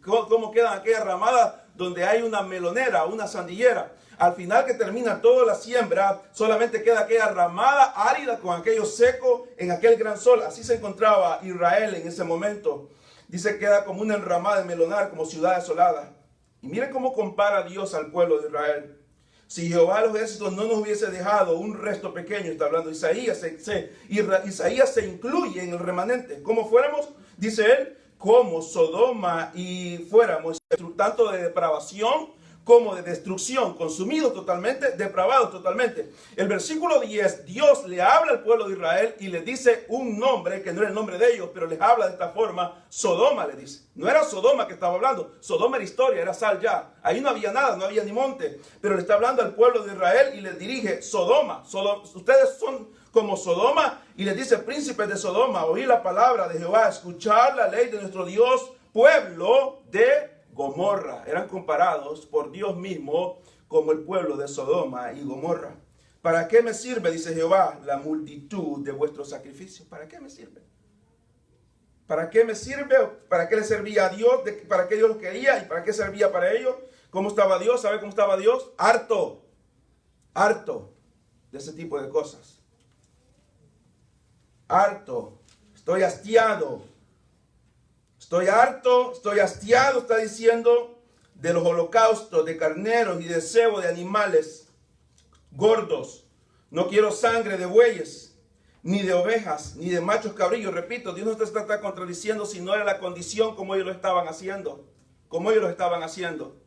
cómo quedan aquellas ramadas donde hay una melonera, una sandillera. al final que termina toda la siembra, solamente queda aquella ramada árida con aquello seco en aquel gran sol. Así se encontraba Israel en ese momento. Dice que queda como una enramada de melonar, como ciudad desolada. Y miren cómo compara Dios al pueblo de Israel. Si Jehová de los ejércitos no nos hubiese dejado un resto pequeño, está hablando Isaías, Isaías se incluye en el remanente. ¿Cómo fuéramos? Dice él, como Sodoma y fuéramos, tanto de depravación como de destrucción, consumidos totalmente, depravados totalmente. El versículo 10, Dios le habla al pueblo de Israel y le dice un nombre que no era el nombre de ellos, pero les habla de esta forma. Sodoma le dice. No era Sodoma que estaba hablando, Sodoma era historia, era sal ya. Ahí no había nada, no había ni monte, pero le está hablando al pueblo de Israel y les dirige Sodoma. Ustedes son como Sodoma, y les dice, príncipes de Sodoma, oír la palabra de Jehová, escuchar la ley de nuestro Dios, pueblo de Gomorra. Eran comparados por Dios mismo como el pueblo de Sodoma y Gomorra. ¿Para qué me sirve, dice Jehová, la multitud de vuestros sacrificios? ¿Para qué me sirve? ¿Para qué me sirve? ¿Para qué le servía a Dios? ¿Para qué Dios lo quería? ¿Y para qué servía para ellos? ¿Cómo estaba Dios? ¿Sabe cómo estaba Dios? Harto de ese tipo de cosas. Harto, estoy hastiado. Estoy harto, estoy hastiado, está diciendo, de los holocaustos, de carneros y de cebo de animales gordos. No quiero sangre de bueyes, ni de ovejas, ni de machos cabrillos. Repito, Dios no te está contradiciendo si no era la condición como ellos lo estaban haciendo. Como ellos lo estaban haciendo.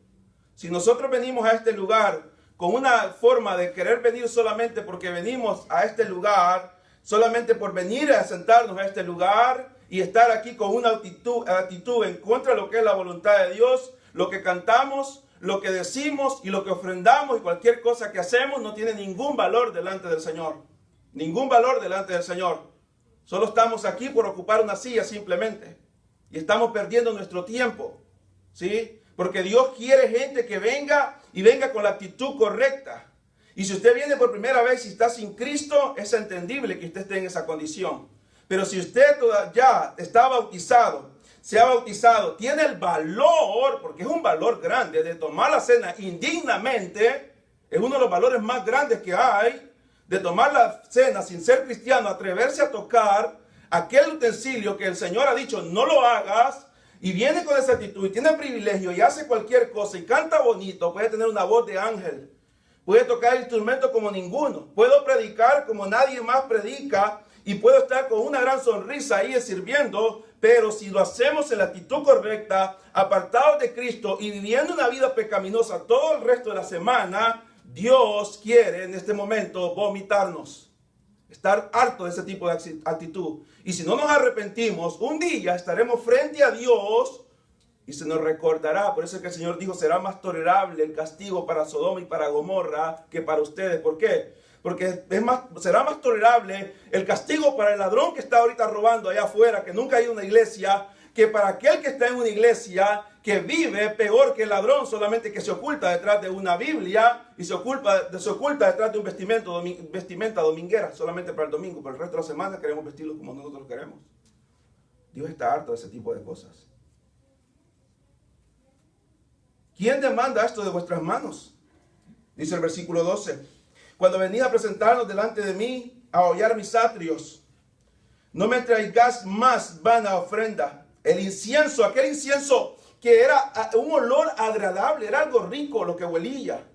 Si nosotros venimos a este lugar con una forma de querer venir solamente porque venimos a este lugar, solamente por venir a sentarnos a este lugar y estar aquí con una actitud en contra de lo que es la voluntad de Dios, lo que cantamos, lo que decimos y lo que ofrendamos y cualquier cosa que hacemos no tiene ningún valor delante del Señor. Ningún valor delante del Señor. Solo estamos aquí por ocupar una silla simplemente. Y estamos perdiendo nuestro tiempo. ¿Sí? Porque Dios quiere gente que venga y venga con la actitud correcta. Y si usted viene por primera vez y está sin Cristo, es entendible que usted esté en esa condición. Pero si usted ya está bautizado, se ha bautizado, tiene el valor, porque es un valor grande, de tomar la cena indignamente, es uno de los valores más grandes que hay, de tomar la cena sin ser cristiano, atreverse a tocar aquel utensilio que el Señor ha dicho, no lo hagas, y viene con esa actitud, y tiene el privilegio, y hace cualquier cosa, y canta bonito, puede tener una voz de ángel, puede tocar el instrumento como ninguno, puedo predicar como nadie más predica, y puedo estar con una gran sonrisa ahí sirviendo, pero si lo hacemos en la actitud correcta, apartados de Cristo y viviendo una vida pecaminosa todo el resto de la semana, Dios quiere en este momento vomitarnos. Estar harto de ese tipo de actitud. Y si no nos arrepentimos, un día estaremos frente a Dios y se nos recordará. Por eso es que el Señor dijo, será más tolerable el castigo para Sodoma y para Gomorra que para ustedes. ¿Por qué? Porque será más tolerable el castigo para el ladrón que está ahorita robando allá afuera, que nunca ha ido a una iglesia, que para aquel que está en una iglesia, que vive peor que el ladrón, solamente que se oculta detrás de una Biblia y se oculta detrás de un vestimenta dominguera, solamente para el domingo. Por el resto de la semana queremos vestirlo como nosotros queremos. Dios está harto de ese tipo de cosas. ¿Quién demanda esto de vuestras manos? Dice el versículo 12. Cuando venís a presentarnos delante de mí, a hollar mis atrios, no me traigáis más vana ofrenda. El incienso, aquel incienso que era un olor agradable, era algo rico lo que huelía.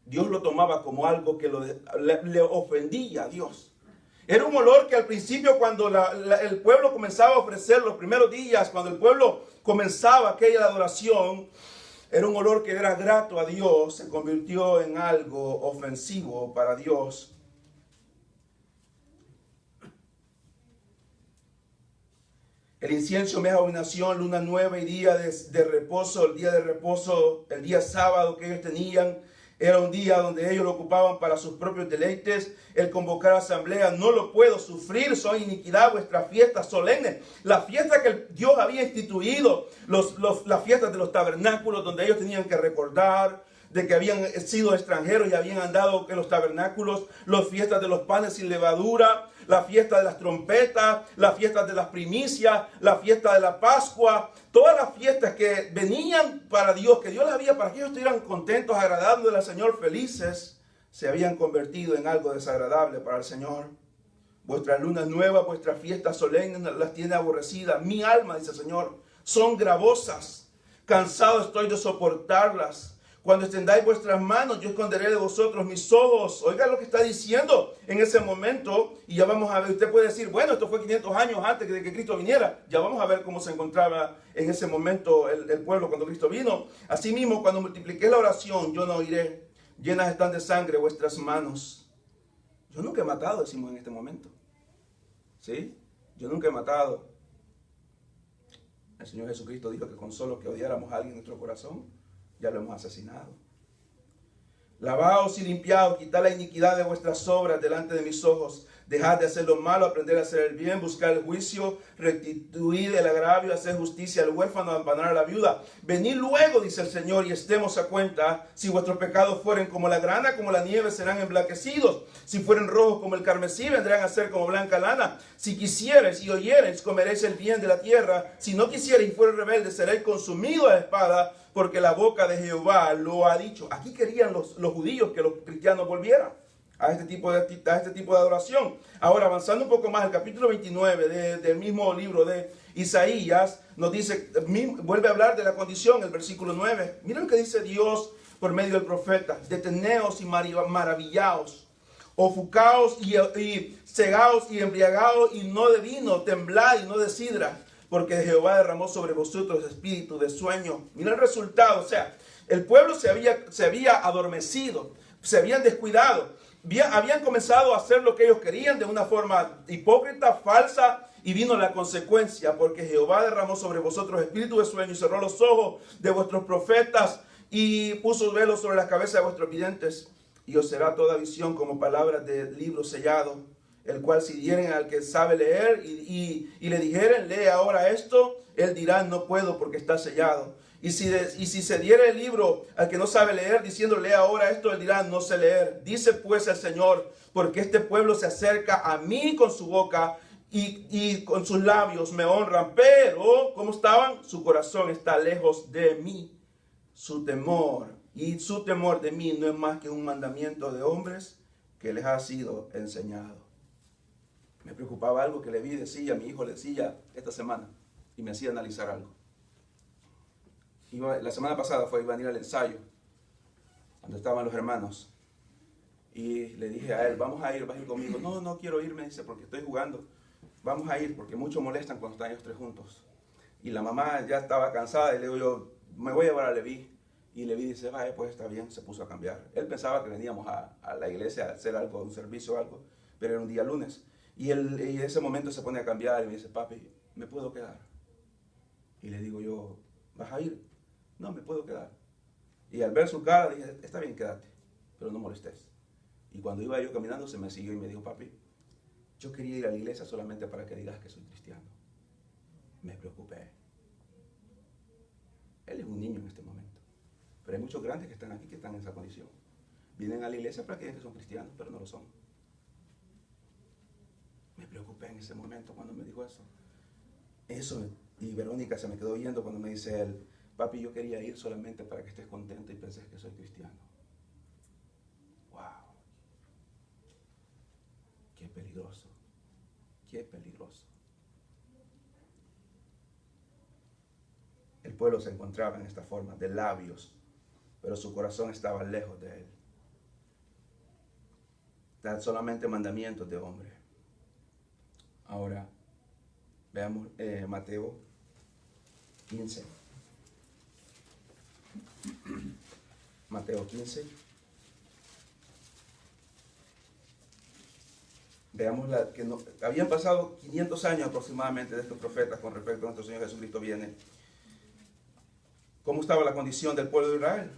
Dios lo tomaba como algo que le ofendía a Dios. Era un olor que al principio cuando el pueblo comenzaba a ofrecer los primeros días, cuando el pueblo comenzaba aquella adoración, era un olor que era grato a Dios, se convirtió en algo ofensivo para Dios. El incienso me es abominación, luna nueva y día de reposo. El día de reposo, el día sábado que ellos tenían, era un día donde ellos lo ocupaban para sus propios deleites. El convocar asamblea, no lo puedo sufrir, son iniquidad vuestras fiestas solemnes. La fiesta que Dios había instituido, las fiestas de los tabernáculos, donde ellos tenían que recordar de que habían sido extranjeros y habían andado en los tabernáculos, las fiestas de los panes sin levadura, la fiesta de las trompetas, la fiesta de las primicias, la fiesta de la Pascua, todas las fiestas que venían para Dios, que Dios las había para que ellos estuvieran contentos, agradándole al Señor, felices, se habían convertido en algo desagradable para el Señor. Vuestras lunas nuevas, vuestras fiestas solemnes las tiene aborrecidas. Mi alma, dice el Señor, son gravosas. Cansado estoy de soportarlas. Cuando extendáis vuestras manos, yo esconderé de vosotros mis ojos. Oiga lo que está diciendo en ese momento. Y ya vamos a ver, usted puede decir, bueno, esto fue 500 años antes de que Cristo viniera. Ya vamos a ver cómo se encontraba en ese momento el pueblo cuando Cristo vino. Asimismo, cuando multipliqué la oración, yo no oiré. Llenas están de sangre vuestras manos. Yo nunca he matado, decimos en este momento. ¿Sí? Yo nunca he matado. El Señor Jesucristo dijo que con solo que odiáramos a alguien en nuestro corazón, ya lo hemos asesinado. Lavaos y limpiaos, quitad la iniquidad de vuestras obras delante de mis ojos. Dejad de hacer lo malo, aprender a hacer el bien, buscar el juicio, restituir el agravio, hacer justicia al huérfano, amparar a la viuda. Venid luego, dice el Señor, y estemos a cuenta. Si vuestros pecados fueren como la grana, como la nieve, serán emblanquecidos. Si fueren rojos como el carmesí, vendrán a ser como blanca lana. Si quisiereis y oyereis, comeréis el bien de la tierra. Si no quisiereis y fueres rebeldes, seréis consumidos a espada, porque la boca de Jehová lo ha dicho. Aquí querían los judíos que los cristianos volvieran a este tipo de adoración. Ahora, avanzando un poco más, el capítulo 29 del mismo libro de Isaías nos dice, vuelve a hablar de la condición, el versículo 9. Miren lo que dice Dios por medio del profeta: deteneos y maravillaos, ofuscaos y cegaos y embriagaos, y no de vino, temblad y no de sidra, porque Jehová derramó sobre vosotros espíritu de sueño. Mira el resultado, o sea, el pueblo se había adormecido, se habían descuidado, habían comenzado a hacer lo que ellos querían de una forma hipócrita, falsa, y vino la consecuencia, porque Jehová derramó sobre vosotros espíritu de sueño y cerró los ojos de vuestros profetas y puso velos sobre las cabezas de vuestros videntes, y os será toda visión como palabras de libro sellado, el cual si dieren al que sabe leer y le dijeren, lee ahora esto, él dirá, no puedo porque está sellado. Y si se diere el libro al que no sabe leer, diciendo, lee ahora esto, él dirá, no sé leer. Dice pues el Señor, porque este pueblo se acerca a mí con su boca y con sus labios me honran, pero, ¿cómo estaban? Su corazón está lejos de mí. Su temor de mí no es más que un mandamiento de hombres que les ha sido enseñado. Me preocupaba algo que Leví decía, mi hijo le decía esta semana, y me hacía analizar algo. La semana pasada iban a ir al ensayo, cuando estaban los hermanos, y le dije a él, vamos a ir, vas a ir conmigo. No, no quiero ir, me dice, porque estoy jugando. Vamos a ir, porque muchos molestan cuando están ellos tres juntos. Y la mamá ya estaba cansada, y le digo yo, me voy a llevar a Leví. Y Leví dice, vaya, pues está bien, se puso a cambiar. Él pensaba que veníamos a la iglesia a hacer algo, un servicio o algo, pero era un día lunes. Y en ese momento se pone a cambiar y me dice, papi, ¿me puedo quedar? Y le digo yo, ¿vas a ir? No, me puedo quedar. Y al ver su cara dije, está bien, quédate, pero no molestes. Y cuando iba yo caminando se me siguió y me dijo, papi, yo quería ir a la iglesia solamente para que digas que soy cristiano. Me preocupé. Él es un niño en este momento, pero hay muchos grandes que están aquí que están en esa condición. Vienen a la iglesia para que digan que son cristianos, pero no lo son. Me preocupé en ese momento cuando me dijo eso. Y Verónica se me quedó oyendo cuando me dice él, papi, yo quería ir solamente para que estés contento y penses que soy cristiano. ¡Wow! ¡Qué peligroso! ¡Qué peligroso! El pueblo se encontraba en esta forma, de labios, pero su corazón estaba lejos de él. Dan solamente mandamientos de hombre. Ahora, veamos Mateo 15. Mateo 15. Veamos habían pasado 500 años aproximadamente de estos profetas con respecto a nuestro Señor Jesucristo viene. ¿Cómo estaba la condición del pueblo de Israel?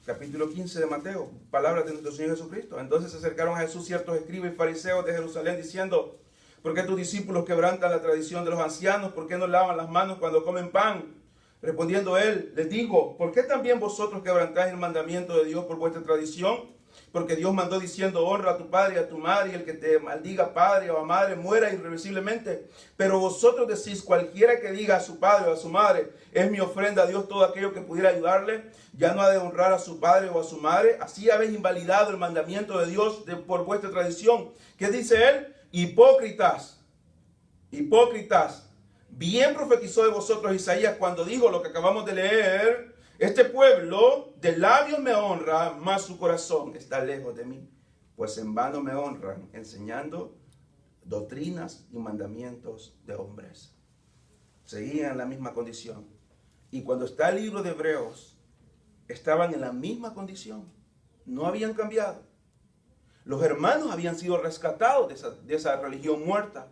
Capítulo 15 de Mateo, palabras de nuestro Señor Jesucristo. Entonces se acercaron a Jesús ciertos escribas y fariseos de Jerusalén diciendo, ¿por qué tus discípulos quebrantan la tradición de los ancianos? ¿Por qué no lavan las manos cuando comen pan? Respondiendo él, les dijo, ¿por qué también vosotros quebrantáis el mandamiento de Dios por vuestra tradición? Porque Dios mandó diciendo, honra a tu padre y a tu madre, y el que te maldiga padre o a madre muera irreversiblemente. Pero vosotros decís, cualquiera que diga a su padre o a su madre, es mi ofrenda a Dios todo aquello que pudiera ayudarle, ya no ha de honrar a su padre o a su madre. Así habéis invalidado el mandamiento de Dios por vuestra tradición. ¿Qué dice él? Hipócritas, hipócritas. Bien profetizó de vosotros Isaías cuando dijo lo que acabamos de leer. Este pueblo de labios me honra, mas su corazón está lejos de mí. Pues en vano me honran, enseñando doctrinas y mandamientos de hombres. Seguían en la misma condición. Y cuando está el libro de Hebreos, estaban en la misma condición. No habían cambiado. Los hermanos habían sido rescatados de esa religión muerta,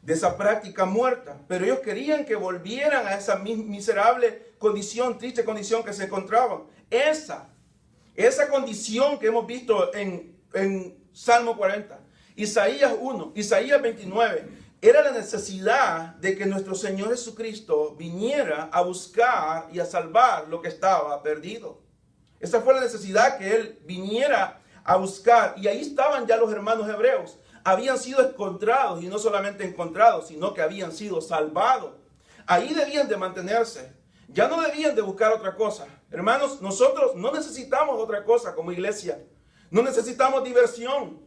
de esa práctica muerta, pero ellos querían que volvieran a esa miserable condición, triste condición que se encontraban. Esa condición que hemos visto en Salmo 40, Isaías 1, Isaías 29, era la necesidad de que nuestro Señor Jesucristo viniera a buscar y a salvar lo que estaba perdido. Esa fue la necesidad, que Él viniera a buscar, y ahí estaban ya los hermanos hebreos. Habían sido encontrados, y no solamente encontrados, sino que habían sido salvados. Ahí debían de mantenerse. Ya no debían de buscar otra cosa. Hermanos, nosotros no necesitamos otra cosa como iglesia. No necesitamos diversión.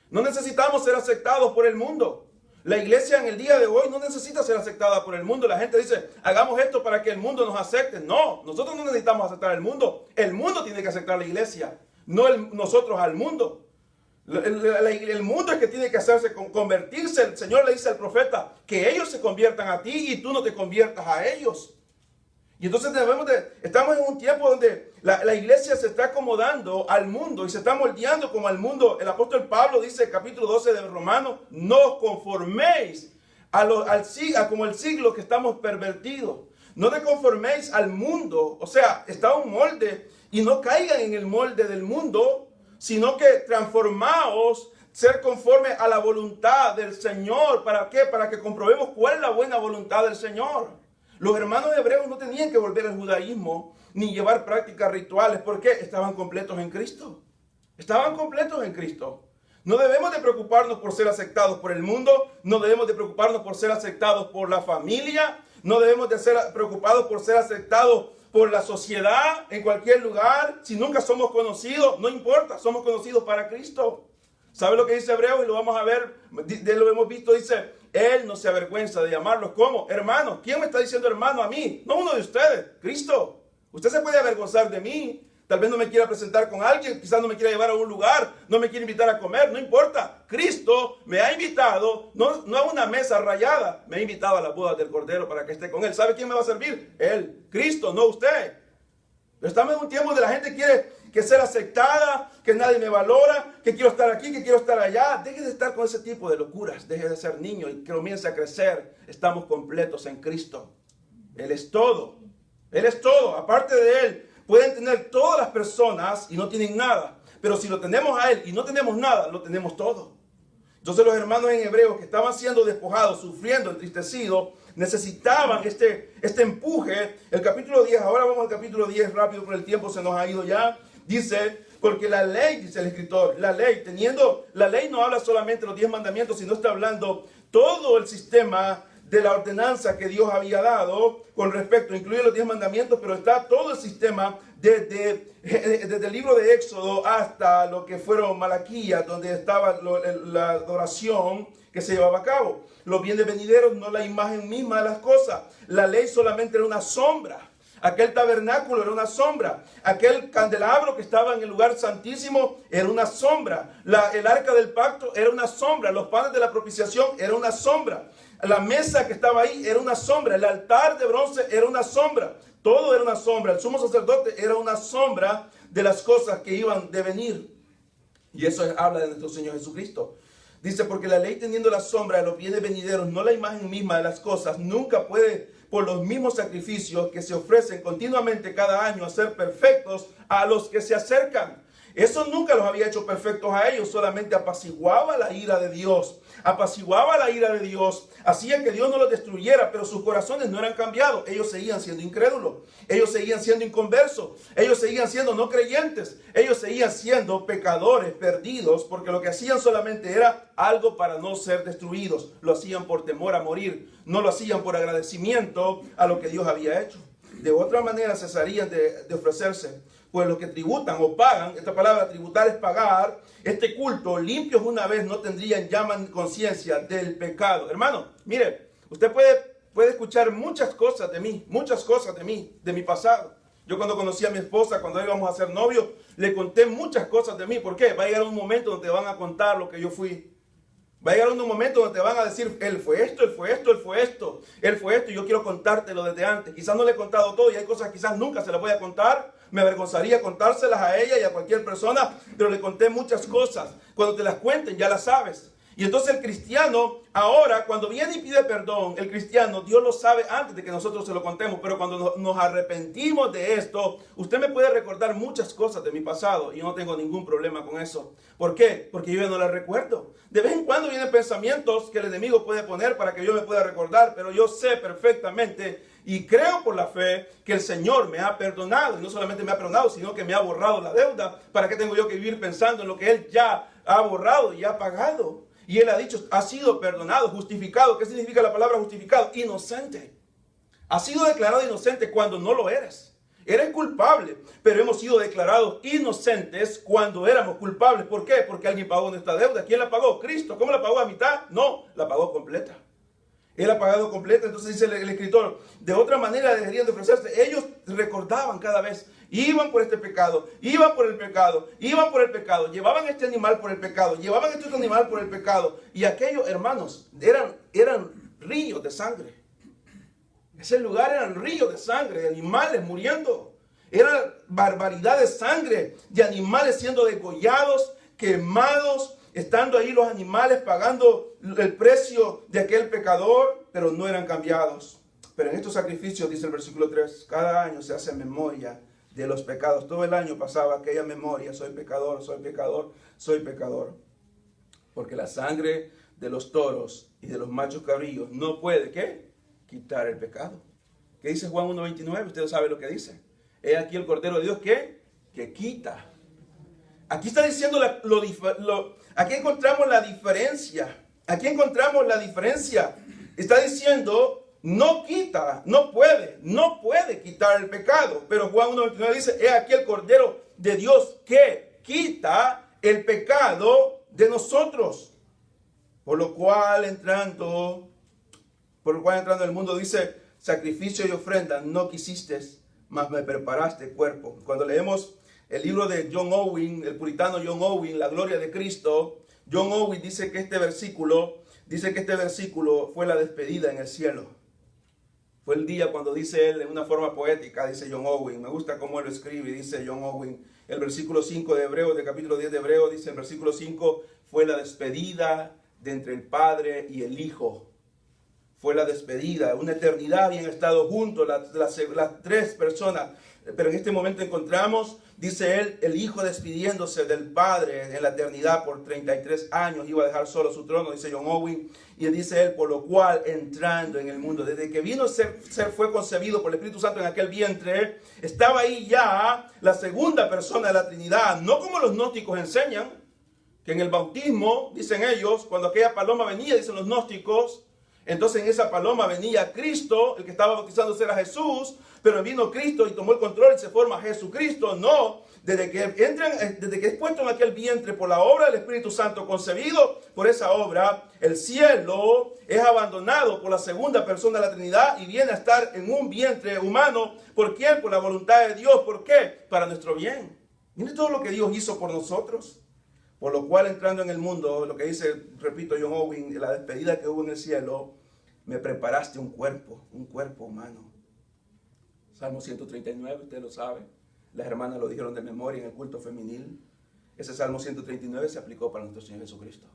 No necesitamos ser aceptados por el mundo. La iglesia en el día de hoy no necesita ser aceptada por el mundo. La gente dice, hagamos esto para que el mundo nos acepte. No, nosotros no necesitamos aceptar al mundo. El mundo tiene que aceptar a la iglesia, no nosotros al mundo. El mundo es que tiene que hacerse convertirse. El Señor le dice al profeta que ellos se conviertan a ti y tú no te conviertas a ellos. Y entonces estamos en un tiempo donde la iglesia se está acomodando al mundo y se está moldeando como al mundo. El apóstol Pablo dice, capítulo 12 de Romanos, no os conforméis como el siglo que estamos pervertidos. No te conforméis al mundo. O sea, está un molde y no caigan en el molde del mundo, sino que transformaos, ser conforme a la voluntad del Señor. ¿Para qué? Para que comprobemos cuál es la buena voluntad del Señor. Los hermanos hebreos no tenían que volver al judaísmo ni llevar prácticas rituales. ¿Por qué? Estaban completos en Cristo. Estaban completos en Cristo. No debemos de preocuparnos por ser aceptados por el mundo. No debemos de preocuparnos por ser aceptados por la familia. No debemos de ser preocupados por ser aceptados por la sociedad, en cualquier lugar. Si nunca somos conocidos, no importa, somos conocidos para Cristo. ¿Sabe lo que dice Hebreos? Y lo vamos a ver, lo hemos visto, dice, Él no se avergüenza de llamarlos como hermanos. ¿Quién me está diciendo hermano a mí? No uno de ustedes, Cristo. Usted se puede avergonzar de mí. Tal vez no me quiera presentar con alguien, quizás no me quiera llevar a un lugar, no me quiera invitar a comer, no importa. Cristo me ha invitado, no a una mesa rayada, me ha invitado a las bodas del Cordero para que esté con Él. ¿Sabe quién me va a servir? Él, Cristo, no usted. Estamos en un tiempo donde la gente quiere que ser aceptada, que nadie me valora, que quiero estar aquí, que quiero estar allá. Deje de estar con ese tipo de locuras, deje de ser niño y que comience a crecer. Estamos completos en Cristo. Él es todo. Él es todo. Aparte de Él, pueden tener todas las personas y no tienen nada. Pero si lo tenemos a Él y no tenemos nada, lo tenemos todo. Entonces los hermanos en Hebreos que estaban siendo despojados, sufriendo, entristecidos, necesitaban este empuje. El capítulo 10, ahora vamos al capítulo 10 rápido, por el tiempo se nos ha ido ya. Dice, porque la ley, dice el escritor, la ley no habla solamente de los 10 mandamientos, sino está hablando todo el sistema de la ordenanza que Dios había dado con respecto, incluye los 10 mandamientos, pero está todo el sistema desde el libro de Éxodo hasta lo que fueron Malaquías, donde estaba la adoración que se llevaba a cabo. Los bienes venideros, no la imagen misma de las cosas. La ley solamente era una sombra. Aquel tabernáculo era una sombra. Aquel candelabro que estaba en el lugar santísimo era una sombra. El arca del pacto era una sombra. Los panes de la propiciación era una sombra. La mesa que estaba ahí era una sombra. El altar de bronce era una sombra. Todo era una sombra. El sumo sacerdote era una sombra de las cosas que iban de venir. Y eso habla de nuestro Señor Jesucristo. Dice, porque la ley teniendo la sombra de los bienes venideros, no la imagen misma de las cosas, nunca puede, por los mismos sacrificios que se ofrecen continuamente cada año, hacer perfectos a los que se acercan. Eso nunca los había hecho perfectos a ellos, solamente apaciguaba la ira de Dios. apaciguaba la ira de Dios, hacía que Dios no los destruyera, pero sus corazones no eran cambiados. Ellos seguían siendo incrédulos, ellos seguían siendo inconversos, ellos seguían siendo no creyentes, ellos seguían siendo pecadores perdidos, porque lo que hacían solamente era algo para no ser destruidos. Lo hacían por temor a morir, no lo hacían por agradecimiento a lo que Dios había hecho. De otra manera cesarían de ofrecerse, pues los que tributan o pagan, esta palabra tributar es pagar, este culto, limpios una vez, no tendrían ya conciencia del pecado. Hermano, mire, usted puede escuchar muchas cosas de mí, de mi pasado. Yo cuando conocí a mi esposa, cuando íbamos a ser novios, le conté muchas cosas de mí. ¿Por qué? Va a llegar un momento donde te van a contar lo que yo fui. Va a llegar un momento donde te van a decir, él fue esto, él fue esto, él fue esto, él fue esto, y yo quiero contártelo desde antes. Quizás no le he contado todo y hay cosas que quizás nunca se las voy a contar. Me avergonzaría contárselas a ella y a cualquier persona, pero le conté muchas cosas. Cuando te las cuenten ya las sabes. Y entonces el cristiano, ahora, cuando viene y pide perdón, el cristiano, Dios lo sabe antes de que nosotros se lo contemos, pero cuando nos arrepentimos de esto, usted me puede recordar muchas cosas de mi pasado y yo no tengo ningún problema con eso. ¿Por qué? Porque yo ya no las recuerdo. De vez en cuando vienen pensamientos que el enemigo puede poner para que yo me pueda recordar, pero yo sé perfectamente y creo por la fe que el Señor me ha perdonado. Y no solamente me ha perdonado, sino que me ha borrado la deuda. ¿Para qué tengo yo que vivir pensando en lo que Él ya ha borrado y ha pagado? Y Él ha dicho, ha sido perdonado, justificado. ¿Qué significa la palabra justificado? Inocente. Ha sido declarado inocente cuando no lo eres. Eres culpable, pero hemos sido declarados inocentes cuando éramos culpables. ¿Por qué? Porque alguien pagó nuestra deuda. ¿Quién la pagó? Cristo. ¿Cómo la pagó a mitad? No, la pagó completa. Él ha pagado completa. Entonces dice el escritor, de otra manera deberían de ofrecerse. Ellos recordaban cada vez, iban por este pecado, iban por el pecado, iban por el pecado, llevaban este animal por el pecado, llevaban este otro animal por el pecado. Y aquellos hermanos eran ríos de sangre. Ese lugar eran ríos de sangre, de animales muriendo. Era barbaridad de sangre, de animales siendo degollados, quemados, estando ahí los animales pagando el precio de aquel pecador, pero no eran cambiados. Pero en estos sacrificios, dice el versículo 3, cada año se hace memoria de los pecados. Todo el año pasaba aquella memoria, soy pecador, soy pecador, soy pecador. Porque la sangre de los toros y de los machos cabrillos no puede, ¿qué? Quitar el pecado. ¿Qué dice Juan 1:29? Usted sabe lo que dice. He aquí el Cordero de Dios que quita. Aquí está diciendo aquí encontramos la diferencia. Aquí encontramos la diferencia. Está diciendo, no quita, no puede quitar el pecado. Pero Juan 1:29 dice, he aquí el Cordero de Dios que quita el pecado de nosotros. Por lo cual entrando el mundo dice, sacrificio y ofrenda no quisiste, mas me preparaste cuerpo. Cuando leemos el libro de John Owen, el puritano John Owen, La gloria de Cristo, John Owen dice que este versículo fue la despedida en el cielo. Fue el día cuando dice él en una forma poética, dice John Owen, me gusta cómo él lo escribe, dice John Owen, el versículo 5 de Hebreo, del capítulo 10 de Hebreo, dice el versículo 5, fue la despedida de entre el Padre y el Hijo. Fue la despedida, una eternidad habían estado juntos las tres personas, pero en este momento encontramos, dice él, el Hijo despidiéndose del Padre en la eternidad por 33 años, iba a dejar solo su trono, dice John Owen, y dice él, por lo cual entrando en el mundo, desde que vino fue concebido por el Espíritu Santo en aquel vientre, estaba ahí ya la segunda persona de la Trinidad, no como los gnósticos enseñan, que en el bautismo, dicen ellos, cuando aquella paloma venía, dicen los gnósticos, entonces en esa paloma venía Cristo, el que estaba bautizándose era Jesús, pero vino Cristo y tomó el control y se forma Jesucristo. No, desde que es puesto en aquel vientre por la obra del Espíritu Santo, concebido por esa obra, el cielo es abandonado por la segunda persona de la Trinidad y viene a estar en un vientre humano. ¿Por quién? Por la voluntad de Dios. ¿Por qué? Para nuestro bien. Mire todo lo que Dios hizo por nosotros. Por lo cual, entrando en el mundo, lo que dice, repito, John Owen, la despedida que hubo en el cielo, me preparaste un cuerpo humano. Salmo 139, usted lo sabe. Las hermanas lo dijeron de memoria en el culto femenil. Ese Salmo 139 se aplicó para nuestro Señor Jesucristo.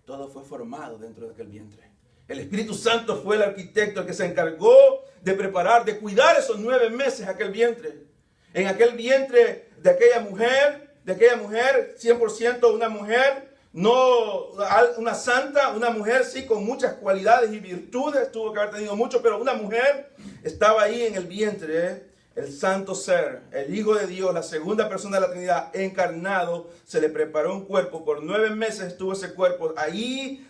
Todo fue formado dentro de aquel vientre. El Espíritu Santo fue el arquitecto, el que se encargó de preparar, de cuidar esos 9 meses aquel vientre. En aquel vientre de aquella mujer, 100% una mujer, no una santa, una mujer sí con muchas cualidades y virtudes, tuvo que haber tenido mucho, pero una mujer estaba ahí en el vientre, el santo ser, el Hijo de Dios, la segunda persona de la Trinidad encarnado, se le preparó un cuerpo, por 9 meses estuvo ese cuerpo ahí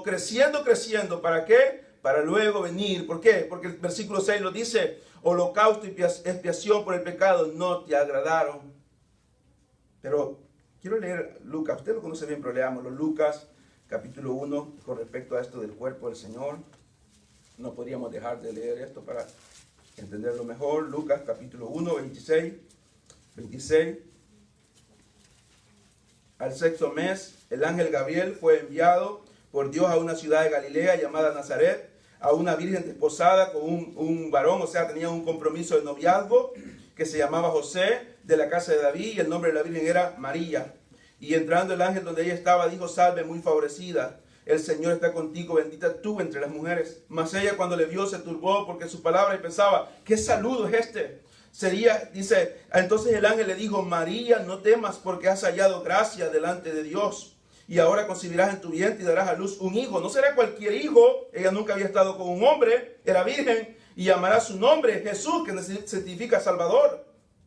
creciendo, ¿para qué? Para luego venir. ¿Por qué? Porque el versículo 6 lo dice, holocausto y expiación por el pecado no te agradaron. Pero quiero leer Lucas, usted lo conoce bien, pero leámoslo. Lucas capítulo 1 con respecto a esto del cuerpo del Señor. No podríamos dejar de leer esto para entenderlo mejor. Lucas capítulo 1, 26. Al 6º mes, el ángel Gabriel fue enviado por Dios a una ciudad de Galilea llamada Nazaret, a una virgen desposada con un varón, o sea, tenía un compromiso de noviazgo, que se llamaba José, de la casa de David, y el nombre de la virgen era María. Y entrando el ángel donde ella estaba, dijo, salve, muy favorecida, el Señor está contigo, bendita tú entre las mujeres. Mas ella cuando le vio se turbó porque su palabra y pensaba, ¿qué saludo es este? Entonces el ángel le dijo, María, no temas porque has hallado gracia delante de Dios. Y ahora concebirás en tu vientre y darás a luz un hijo. No será cualquier hijo, ella nunca había estado con un hombre, era virgen, y llamará su nombre Jesús, que significa Salvador.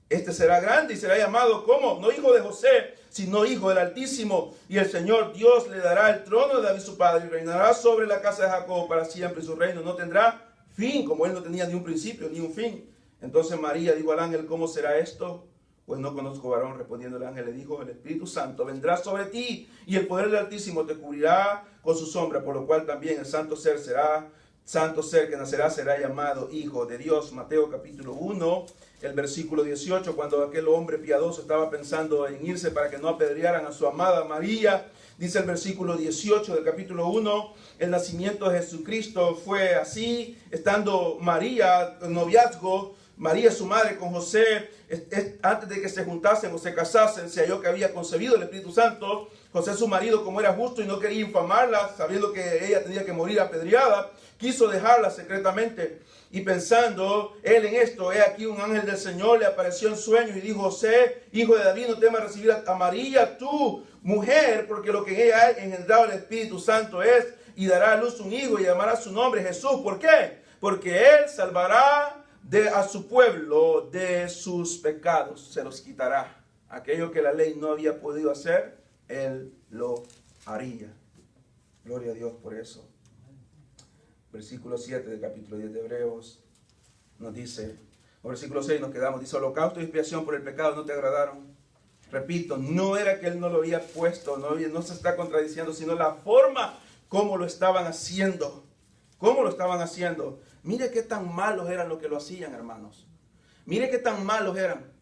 Este será grande y será llamado, ¿cómo? No hijo de José, sino hijo del Altísimo. Y el Señor Dios le dará el trono de David su padre y reinará sobre la casa de Jacob para siempre. Y su reino no tendrá fin, como él no tenía ni un principio ni un fin. Entonces María dijo al ángel, ¿cómo será esto? Pues no conozco varón. Respondiendo el ángel le dijo, el Espíritu Santo vendrá sobre ti y el poder del Altísimo te cubrirá con su sombra, por lo cual también el santo ser que nacerá será llamado Hijo de Dios. Mateo capítulo 1, el versículo 18, cuando aquel hombre piadoso estaba pensando en irse para que no apedrearan a su amada María, dice el versículo 18 del capítulo 1, el nacimiento de Jesucristo fue así, estando María en noviazgo, María su madre con José, antes de que se juntasen o se casasen, se halló que había concebido el Espíritu Santo. José su marido, como era justo y no quería infamarla, sabiendo que ella tenía que morir apedreada, quiso dejarla secretamente. Y pensando él en esto, he aquí un ángel del Señor le apareció en sueños y dijo, José, hijo de David, no temas recibir a María, tu mujer, porque lo que en ella ha engendrado el Espíritu Santo es, y dará a luz un hijo y llamará su nombre Jesús. ¿Por qué? Porque él salvará a su pueblo de sus pecados, se los quitará. Aquello que la ley no había podido hacer, él lo haría. Gloria a Dios por eso. Versículo 7 del capítulo 10 de Hebreos nos dice, en versículo 6 nos quedamos, dice, holocausto y expiación por el pecado no te agradaron. Repito, no era que él no lo había puesto, no se está contradiciendo, sino la forma como lo estaban haciendo. ¿Cómo lo estaban haciendo? Mire qué tan malos eran los que lo hacían, hermanos. Mire qué tan malos eran.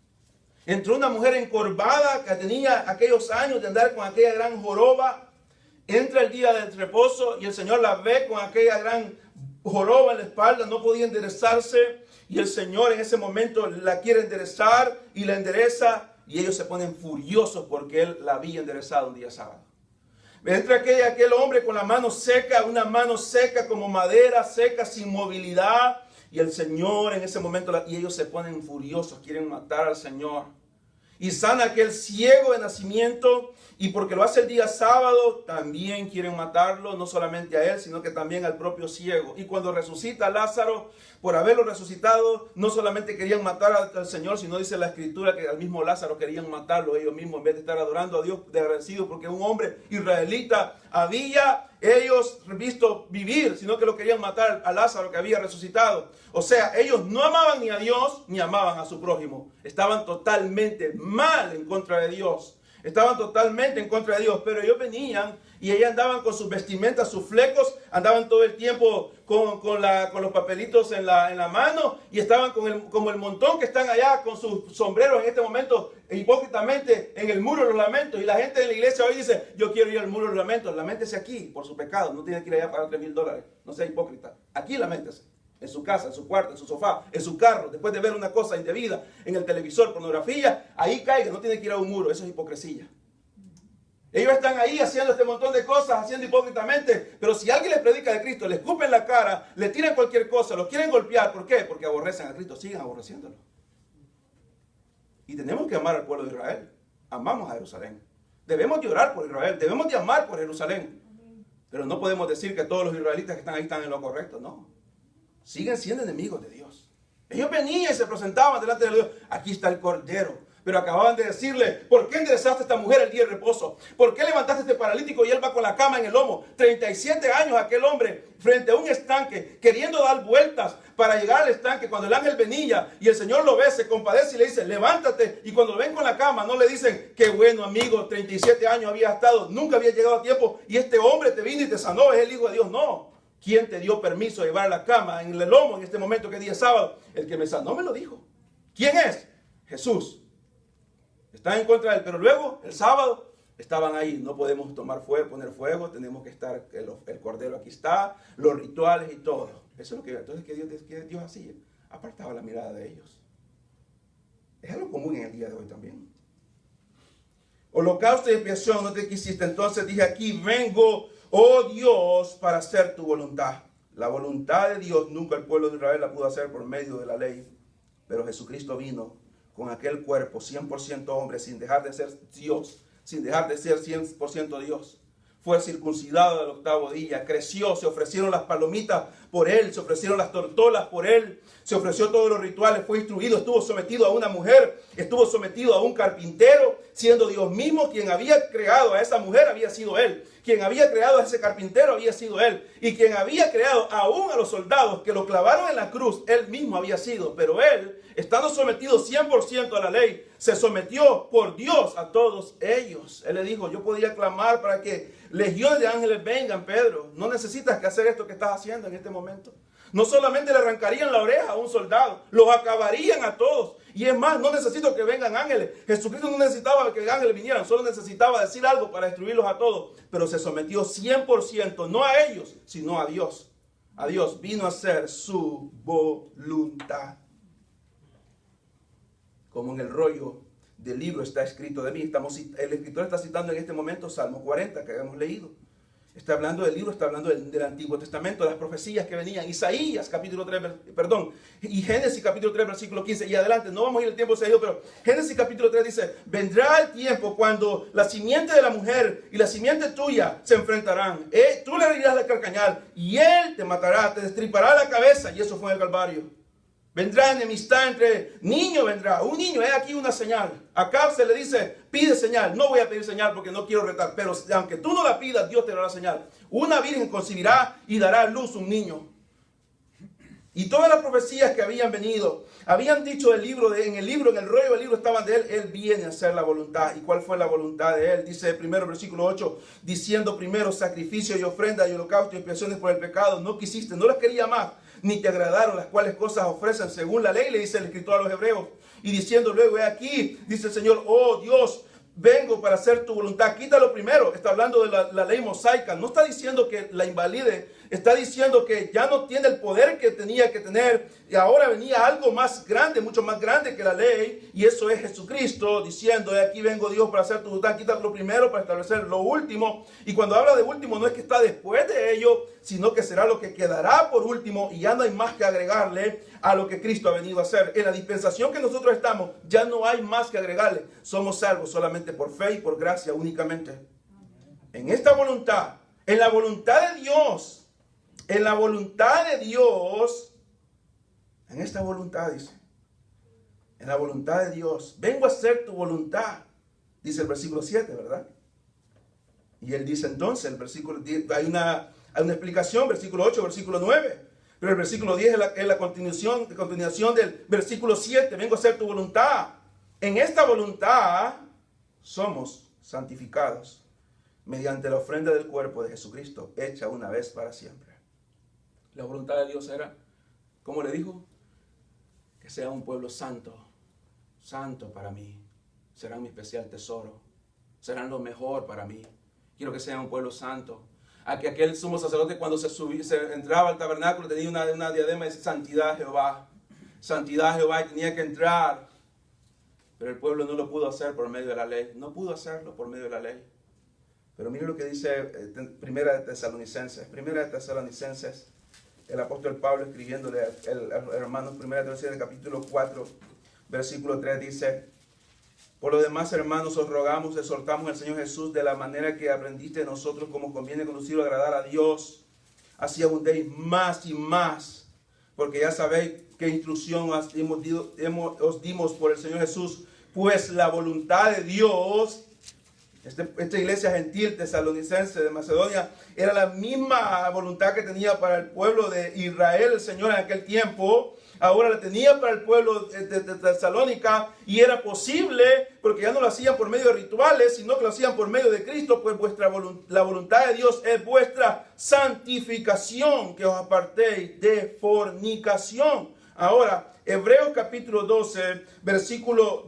Entró una mujer encorvada que tenía aquellos años de andar con aquella gran joroba. Entra el día del reposo y el Señor la ve con aquella gran joroba en la espalda. No podía enderezarse. Y el Señor en ese momento la quiere enderezar y la endereza. Y ellos se ponen furiosos porque Él la había enderezado un día sábado. Entra aquel hombre con la mano seca, una mano seca como madera, seca, sin movilidad. Y el Señor en ese momento, y ellos se ponen furiosos, quieren matar al Señor. Y sana aquel ciego de nacimiento, y porque lo hace el día sábado, también quieren matarlo, no solamente a él, sino que también al propio ciego. Y cuando resucita a Lázaro, por haberlo resucitado, no solamente querían matar al Señor, sino dice la Escritura que al mismo Lázaro querían matarlo ellos mismos, en vez de estar adorando a Dios de agradecido, porque un hombre israelita había ellos visto vivir, sino que lo querían matar a Lázaro que había resucitado. O sea, ellos no amaban ni a Dios, ni amaban a su prójimo. Estaban totalmente mal en contra de Dios. Estaban totalmente en contra de Dios, pero ellos venían y ellos andaban con sus vestimentas, sus flecos, andaban todo el tiempo con los papelitos en la mano y estaban como el montón que están allá con sus sombreros en este momento, hipócritamente en el muro de los lamentos. Y la gente de la iglesia hoy dice, yo quiero ir al muro de los lamentos. Laméntese aquí por su pecado, no tiene que ir allá a pagar $3,000, no sea hipócrita. Aquí laméntese. En su casa, en su cuarto, en su sofá, en su carro, después de ver una cosa indebida en el televisor, pornografía, ahí caiga, no tiene que ir a un muro, eso es hipocresía. Ellos están ahí haciendo este montón de cosas, haciendo hipócritamente, pero si alguien les predica de Cristo, le escupen la cara, le tiran cualquier cosa, lo quieren golpear, ¿por qué? Porque aborrecen a Cristo, sigan aborreciéndolo. Y tenemos que amar al pueblo de Israel, amamos a Jerusalén, Debemos de orar por Israel, debemos de amar por Jerusalén. Pero no podemos decir que todos los israelitas que están ahí están en lo correcto, no. Siguen siendo enemigos de Dios. Ellos venían y se presentaban delante de Dios. Aquí está el Cordero. Pero acababan de decirle, ¿por qué enderezaste a esta mujer el día de reposo? ¿Por qué levantaste a este paralítico y él va con la cama en el lomo? 37 años aquel hombre frente a un estanque, queriendo dar vueltas para llegar al estanque. Cuando el ángel venía y el Señor lo ve, se compadece y le dice, levántate. Y cuando lo ven con la cama, no le dicen, qué bueno amigo, 37 años había estado, nunca había llegado a tiempo y este hombre te vino y te sanó, es el Hijo de Dios. No. ¿Quién te dio permiso de llevar la cama en el lomo en este momento que día sábado? El que me sanó me lo dijo. ¿Quién es? Jesús. Están en contra de él, pero luego el sábado estaban ahí. No podemos tomar fuego, poner fuego, tenemos que estar, el Cordero aquí está, los rituales y todo. Eso es lo que, entonces, que Dios hacía, apartaba la mirada de ellos. Es algo común en el día de hoy también. Holocausto y expiación no te quisiste, entonces dije aquí, vengo, oh Dios, para hacer tu voluntad. La voluntad de Dios nunca el pueblo de Israel la pudo hacer por medio de la ley, pero Jesucristo vino con aquel cuerpo 100% hombre, sin dejar de ser Dios, sin dejar de ser 100% Dios. Fue circuncidado al 8º día, creció, se ofrecieron las palomitas por él, se ofrecieron las tortolas por él, se ofreció todos los rituales, fue instruido, estuvo sometido a una mujer, estuvo sometido a un carpintero, siendo Dios mismo quien había creado a esa mujer, había sido él. Quien había creado a ese carpintero había sido él. Y quien había creado aún a los soldados que lo clavaron en la cruz, él mismo había sido. Pero él, estando sometido 100% a la ley, se sometió por Dios a todos ellos. Él le dijo, yo podría clamar para que legiones de ángeles vengan, Pedro. No necesitas que hacer esto que estás haciendo en este momento. No solamente le arrancarían la oreja a un soldado, los acabarían a todos. Y es más, no necesito que vengan ángeles. Jesucristo no necesitaba que ángeles vinieran, solo necesitaba decir algo para destruirlos a todos. Pero se sometió 100%, no a ellos, sino a Dios. A Dios vino a hacer su voluntad. Como en el rollo del libro está escrito de mí. El escritor está citando en este momento Salmo 40 que habíamos leído. Está hablando del libro, está hablando del Antiguo Testamento, las profecías que venían. Isaías capítulo 3, y Génesis capítulo 3, versículo 15 y adelante. No vamos a ir, el tiempo se ha ido, pero Génesis capítulo 3 dice, vendrá el tiempo cuando la simiente de la mujer y la simiente tuya se enfrentarán. Tú le herirás la calcañal y él te matará, te destripará la cabeza. Y eso fue en el Calvario. Vendrá enemistad entre niños, vendrá. Un niño, es aquí una señal. Acá se le dice, pide señal. No voy a pedir señal porque no quiero retar. Pero aunque tú no la pidas, Dios te dará la señal. Una virgen concebirá y dará a luz un niño. Y todas las profecías que habían venido, habían dicho en el rollo del libro estaban de él. Él viene a hacer la voluntad. ¿Y cuál fue la voluntad de él? Dice primero, versículo 8, diciendo primero sacrificio y ofrenda y holocausto y expiaciones por el pecado. No quisiste, no las quería más, ni te agradaron las cuales cosas ofrecen según la ley, le dice el escritor a los hebreos. Y diciendo luego, he aquí, dice el Señor, oh Dios, vengo para hacer tu voluntad. Quítalo primero. Está hablando de la ley mosaica. No está diciendo que la invalide. Está diciendo que ya no tiene el poder que tenía que tener. Y ahora venía algo más grande, mucho más grande que la ley. Y eso es Jesucristo diciendo, aquí vengo Dios para hacer tu voluntad. Quítalo primero para establecer lo último. Y cuando habla de último no es que está después de ello, sino que será lo que quedará por último. Y ya no hay más que agregarle a lo que Cristo ha venido a hacer. En la dispensación que nosotros estamos, ya no hay más que agregarle. Somos salvos solamente por fe y por gracia únicamente. En esta voluntad, en la voluntad de Dios, en la voluntad de Dios, en esta voluntad dice, en la voluntad de Dios, vengo a hacer tu voluntad, dice el versículo 7, ¿verdad? Y él dice entonces, el versículo 10, hay una explicación, versículo 8, versículo 9, pero el versículo 10 es la continuación del versículo 7, vengo a hacer tu voluntad. En esta voluntad somos santificados mediante la ofrenda del cuerpo de Jesucristo, hecha una vez para siempre. La voluntad de Dios era, ¿cómo le dijo? Que sea un pueblo santo, santo para mí. Serán mi especial tesoro, serán lo mejor para mí. Quiero que sea un pueblo santo. A que aquel sumo sacerdote cuando se entraba al tabernáculo tenía una diadema de santidad a Jehová. Santidad a Jehová, y tenía que entrar. Pero el pueblo no lo pudo hacer por medio de la ley. No pudo hacerlo por medio de la ley. Pero mire lo que dice Primera de Tesalonicenses. Primera de Tesalonicenses. El apóstol Pablo escribiéndole al hermano, Primera de Tesalonicenses, capítulo 4, versículo 3, dice, Por lo demás, hermanos, os rogamos, exhortamos al Señor Jesús de la manera que aprendiste de nosotros, como conviene conducir o agradar a Dios. Así abundéis más y más, porque ya sabéis qué instrucción os dimos por el Señor Jesús. Pues la voluntad de Dios, esta iglesia gentil tesalonicense de Macedonia, era la misma voluntad que tenía para el pueblo de Israel el Señor en aquel tiempo. Ahora la tenía para el pueblo de Tesalónica, y era posible, porque ya no lo hacían por medio de rituales, sino que lo hacían por medio de Cristo. Pues la voluntad de Dios es vuestra santificación, que os apartéis de fornicación. Ahora, Hebreos capítulo 12, versículo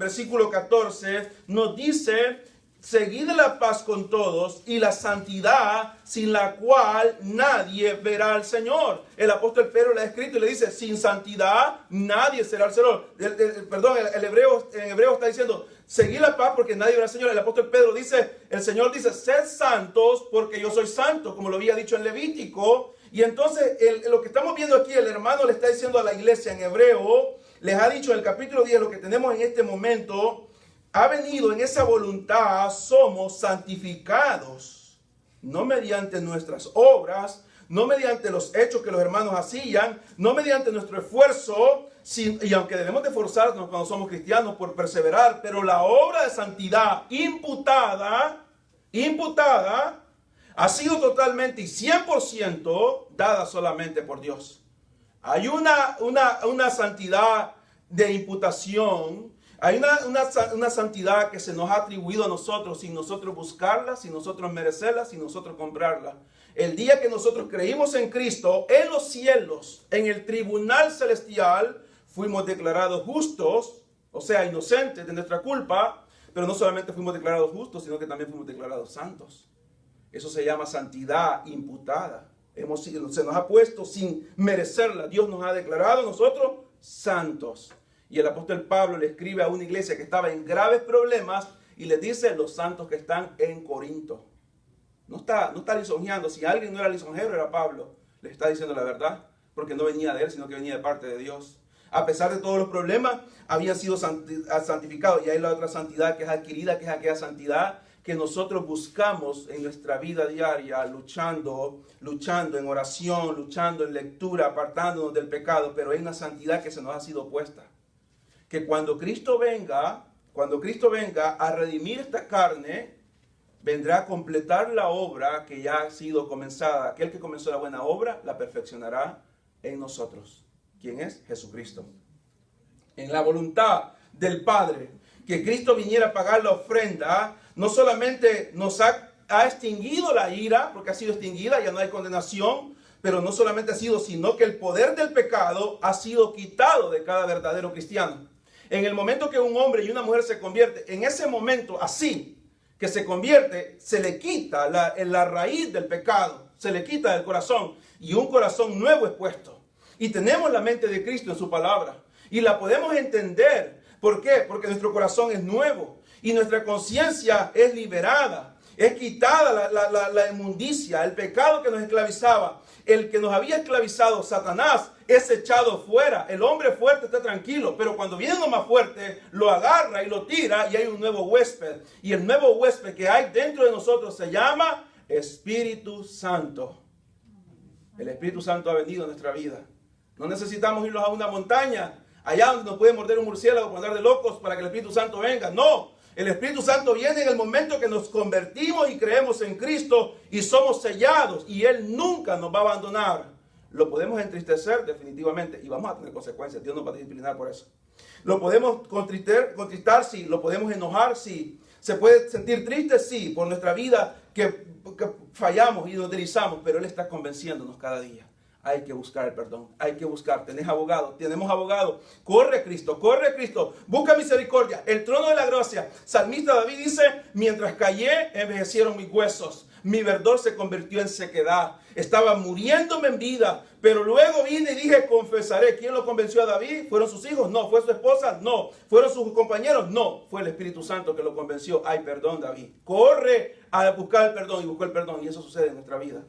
14, nos dice: seguid la paz con todos y la santidad, sin la cual nadie verá al Señor. El apóstol Pedro le ha escrito y le dice: sin santidad nadie será al Señor. En hebreo está diciendo: seguid la paz porque nadie verá al Señor. El apóstol Pedro dice, el Señor dice: sed santos porque yo soy santo, como lo había dicho en Levítico. Y entonces lo que estamos viendo aquí, el hermano le está diciendo a la iglesia en hebreo, les ha dicho en el capítulo 10, lo que tenemos en este momento, ha venido en esa voluntad, somos santificados, no mediante nuestras obras, no mediante los hechos que los hermanos hacían, no mediante nuestro esfuerzo, y aunque debemos de esforzarnos cuando somos cristianos por perseverar, pero la obra de santidad imputada, ha sido totalmente y 100% dada solamente por Dios. Hay una santidad de imputación. Hay una santidad que se nos ha atribuido a nosotros sin nosotros buscarla, sin nosotros merecerla, sin nosotros comprarla. El día que nosotros creímos en Cristo, en los cielos, en el tribunal celestial, fuimos declarados justos, o sea, inocentes de nuestra culpa, pero no solamente fuimos declarados justos, sino que también fuimos declarados santos. Eso se llama santidad imputada. Se nos ha puesto sin merecerla. Dios nos ha declarado a nosotros santos. Y el apóstol Pablo le escribe a una iglesia que estaba en graves problemas y le dice: los santos que están en Corinto. No está lisonjeando. Si alguien no era lisonjero, era Pablo. Le está diciendo la verdad, porque no venía de él, sino que venía de parte de Dios. A pesar de todos los problemas, habían sido santificados. Y hay la otra santidad que es adquirida, que es aquella santidad que nosotros buscamos en nuestra vida diaria, luchando en oración, luchando en lectura, apartándonos del pecado. Pero hay una santidad que se nos ha sido puesta. Que cuando Cristo venga a redimir esta carne, vendrá a completar la obra que ya ha sido comenzada. Aquel que comenzó la buena obra, la perfeccionará en nosotros. ¿Quién es? Jesucristo. En la voluntad del Padre, que Cristo viniera a pagar la ofrenda, no solamente nos ha extinguido la ira, porque ha sido extinguida, ya no hay condenación, pero no solamente ha sido, sino que el poder del pecado ha sido quitado de cada verdadero cristiano. En el momento que un hombre y una mujer se convierte, en ese momento así que se convierte, se le quita la raíz del pecado, se le quita del corazón y un corazón nuevo es puesto. Y tenemos la mente de Cristo en su palabra y la podemos entender. ¿Por qué? Porque nuestro corazón es nuevo y nuestra conciencia es liberada. Es quitada la inmundicia, el pecado que nos esclavizaba. El que nos había esclavizado, Satanás, es echado fuera. El hombre fuerte está tranquilo, pero cuando viene uno más fuerte, lo agarra y lo tira y hay un nuevo huésped. Y el nuevo huésped que hay dentro de nosotros se llama Espíritu Santo. El Espíritu Santo ha venido a nuestra vida. No necesitamos irnos a una montaña, allá donde nos puede morder un murciélago por andar de locos para que el Espíritu Santo venga. No, el Espíritu Santo viene en el momento que nos convertimos y creemos en Cristo y somos sellados y Él nunca nos va a abandonar. Lo podemos entristecer definitivamente y vamos a tener consecuencias. Dios nos va a disciplinar por eso. Lo podemos contristar, sí. Lo podemos enojar, sí. Se puede sentir triste, sí, por nuestra vida que fallamos y nos deslizamos, pero Él está convenciéndonos cada día. Hay que buscar el perdón, hay que buscar. Tenemos abogado. Corre Cristo, busca misericordia, el trono de la gracia. Salmista David dice: mientras callé, envejecieron mis huesos, mi verdor se convirtió en sequedad. Estaba muriéndome en vida, pero luego vine y dije: confesaré. ¿Quién lo convenció a David? ¿Fueron sus hijos? No. ¿Fue su esposa? No. ¿Fueron sus compañeros? No. Fue el Espíritu Santo que lo convenció. Hay perdón, David. Corre a buscar el perdón y buscó el perdón. Y eso sucede en nuestra vida.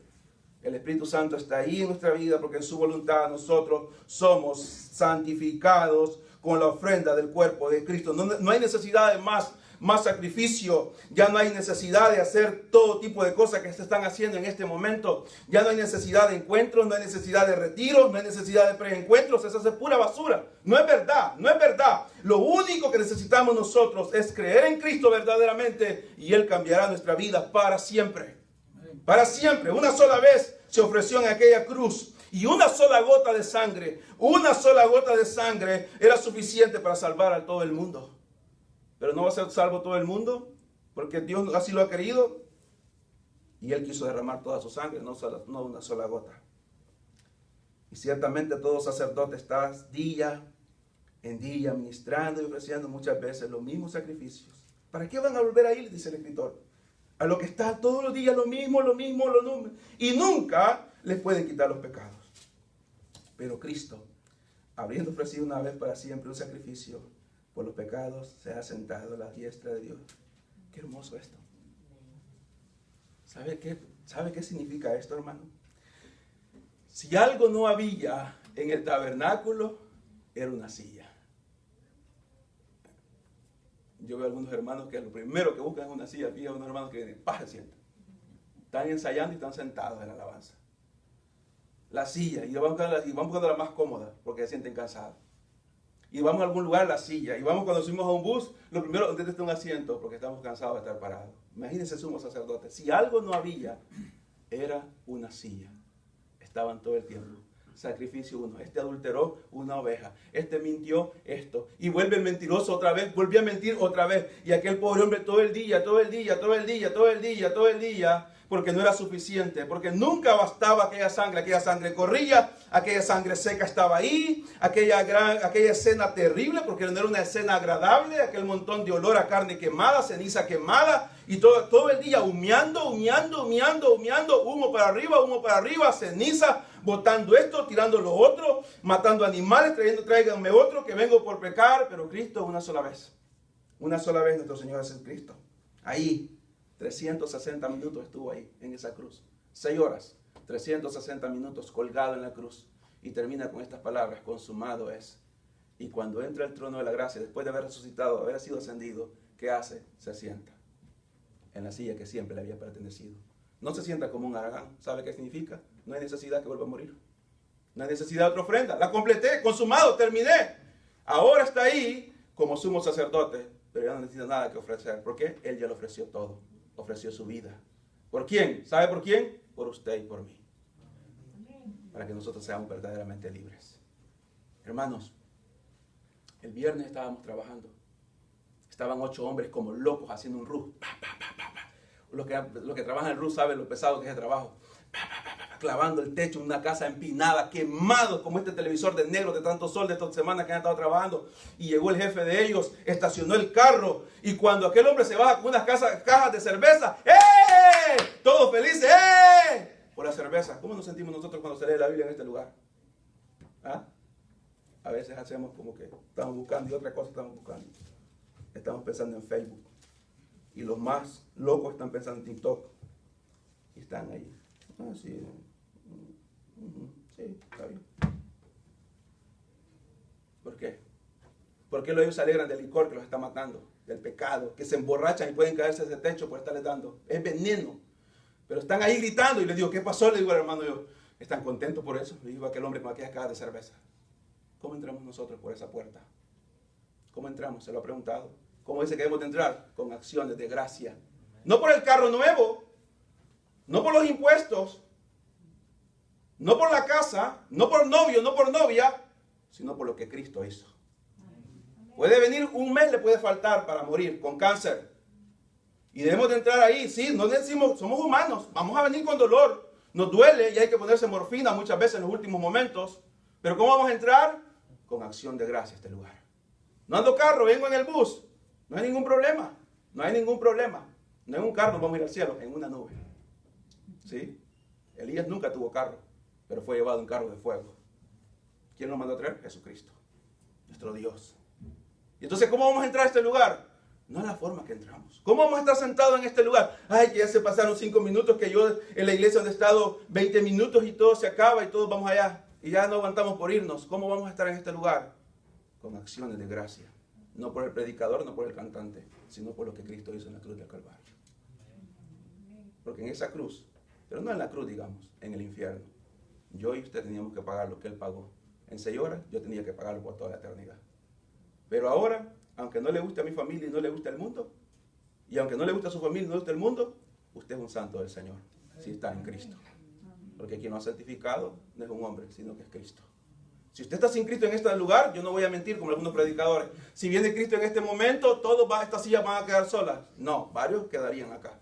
El Espíritu Santo está ahí en nuestra vida porque en su voluntad nosotros somos santificados con la ofrenda del cuerpo de Cristo. No hay necesidad de más más sacrificio. Ya no hay necesidad de hacer todo tipo de cosas que se están haciendo en este momento. Ya no hay necesidad de encuentros, no hay necesidad de retiros, no hay necesidad de preencuentros. Esa es pura basura. No es verdad, no es verdad. Lo único que necesitamos nosotros es creer en Cristo verdaderamente y Él cambiará nuestra vida para siempre. Para siempre. Una sola vez se ofreció en aquella cruz. Y una sola gota de sangre era suficiente para salvar a todo el mundo. Pero no va a ser salvo todo el mundo, porque Dios así lo ha querido. Y Él quiso derramar toda su sangre, no una sola gota. Y ciertamente todo sacerdote está día en día ministrando y ofreciendo muchas veces los mismos sacrificios. ¿Para qué van a volver a ir? Dice el escritor. A lo que está todos los días lo mismo. Y nunca les pueden quitar los pecados. Pero Cristo, habiendo ofrecido una vez para siempre un sacrificio por los pecados, se ha sentado a la diestra de Dios. Qué hermoso esto. ¿Sabe qué significa esto, hermano? Si algo no había en el tabernáculo, era una silla. Yo veo a algunos hermanos que lo primero que buscan es una silla. Fíjate a unos hermanos que vienen, se sientan. Están ensayando y están sentados en la alabanza. La silla, y vamos buscando la más cómoda, porque se sienten cansados. Y vamos a algún lugar, la silla. Y vamos cuando subimos a un bus, lo primero, donde está un asiento, porque estamos cansados de estar parados. Imagínense, sumo sacerdote. Si algo no había, era una silla. Estaban todo el tiempo. Sacrificio uno. Este adulteró una oveja. Este mintió esto. Y vuelve el mentiroso otra vez. Volvió a mentir otra vez. Y aquel pobre hombre todo el día, porque no era suficiente, porque nunca bastaba aquella sangre corría, aquella sangre seca estaba ahí, aquella escena terrible, porque no era una escena agradable, aquel montón de olor a carne quemada, ceniza quemada, y todo el día humeando, humo para arriba, ceniza, botando esto, tirando lo otro, matando animales, tráiganme otro, que vengo por pecar. Pero Cristo una sola vez nuestro Señor Jesucristo, ahí, 360 minutos estuvo ahí, en esa cruz. 6 horas, 360 minutos colgado en la cruz. Y termina con estas palabras: consumado es. Y cuando entra al trono de la gracia, después de haber resucitado, haber sido ascendido, ¿qué hace? Se sienta en la silla que siempre le había pertenecido. No se sienta como un aragán. ¿Sabe qué significa? No hay necesidad que vuelva a morir. No hay necesidad de otra ofrenda. La completé, consumado, terminé. Ahora está ahí como sumo sacerdote, pero ya no necesita nada que ofrecer. ¿Por qué? Él ya lo ofreció todo. Ofreció su vida. ¿Por quién? ¿Sabe por quién? Por usted y por mí. Para que nosotros seamos verdaderamente libres. Hermanos, el viernes estábamos trabajando. Estaban 8 hombres como locos haciendo un roof. Los que trabajan en el roof saben lo pesado que es el trabajo. Clavando el techo en una casa empinada, quemados como este televisor de negro de tanto sol de estas semanas que han estado trabajando. Y llegó el jefe de ellos, estacionó el carro, y cuando aquel hombre se baja con unas cajas de cerveza, ¡eh! Todos felices, ¡eh! Por la cerveza. ¿Cómo nos sentimos nosotros cuando se lee la Biblia en este lugar? ¿Ah? A veces hacemos como que estamos buscando y otra cosa estamos buscando. Estamos pensando en Facebook. Y los más locos están pensando en TikTok. Y están ahí. Ah, sí. Sí, está bien. ¿Por qué? ¿Por qué ellos se alegran del licor que los está matando? Del pecado, que se emborrachan y pueden caerse de ese techo por estarles dando. Es veneno. Pero están ahí gritando y les digo, ¿qué pasó? Le digo al hermano yo, ¿están contentos por eso? Le digo a aquel hombre con aquellas cajas de cerveza. ¿Cómo entramos nosotros por esa puerta? ¿Cómo entramos? Se lo ha preguntado. ¿Cómo dice que debemos de entrar? Con acciones de gracia. No por el carro nuevo, no por los impuestos, no por la casa, no por novio, no por novia, sino por lo que Cristo hizo. Puede venir un mes, le puede faltar para morir con cáncer. Y debemos de entrar ahí, sí, no decimos, somos humanos, vamos a venir con dolor, nos duele y hay que ponerse morfina muchas veces en los últimos momentos. Pero ¿cómo vamos a entrar? Con acción de gracia a este lugar. No ando carro, vengo en el bus, no hay ningún problema, no hay ningún problema. No en un carro vamos a ir al cielo, en una nube. ¿Sí? Elías nunca tuvo carro, pero fue llevado en carro de fuego. ¿Quién lo mandó a traer? Jesucristo, nuestro Dios. Y entonces, ¿cómo vamos a entrar a este lugar? No es la forma que entramos. ¿Cómo vamos a estar sentados en este lugar? Ay, que ya se pasaron 5 minutos, que yo en la iglesia donde he estado 20 minutos y todo se acaba y todos vamos allá. Y ya no aguantamos por irnos. ¿Cómo vamos a estar en este lugar? Con acciones de gracia. No por el predicador, no por el cantante, sino por lo que Cristo hizo en la cruz del Calvario. Porque en esa cruz, pero no en la cruz, digamos, en el infierno, yo y usted teníamos que pagar lo que Él pagó. En 6 horas yo tenía que pagarlo por toda la eternidad. Pero ahora, aunque no le guste a mi familia y no le guste el mundo, y aunque no le guste a su familia y no le guste el mundo, usted es un santo del Señor, si está en Cristo. Porque quien lo ha santificado no es un hombre, sino que es Cristo. Si usted está sin Cristo en este lugar, yo no voy a mentir como algunos predicadores. Si viene Cristo en este momento, estas sillas van a quedar solas. No, varios quedarían acá.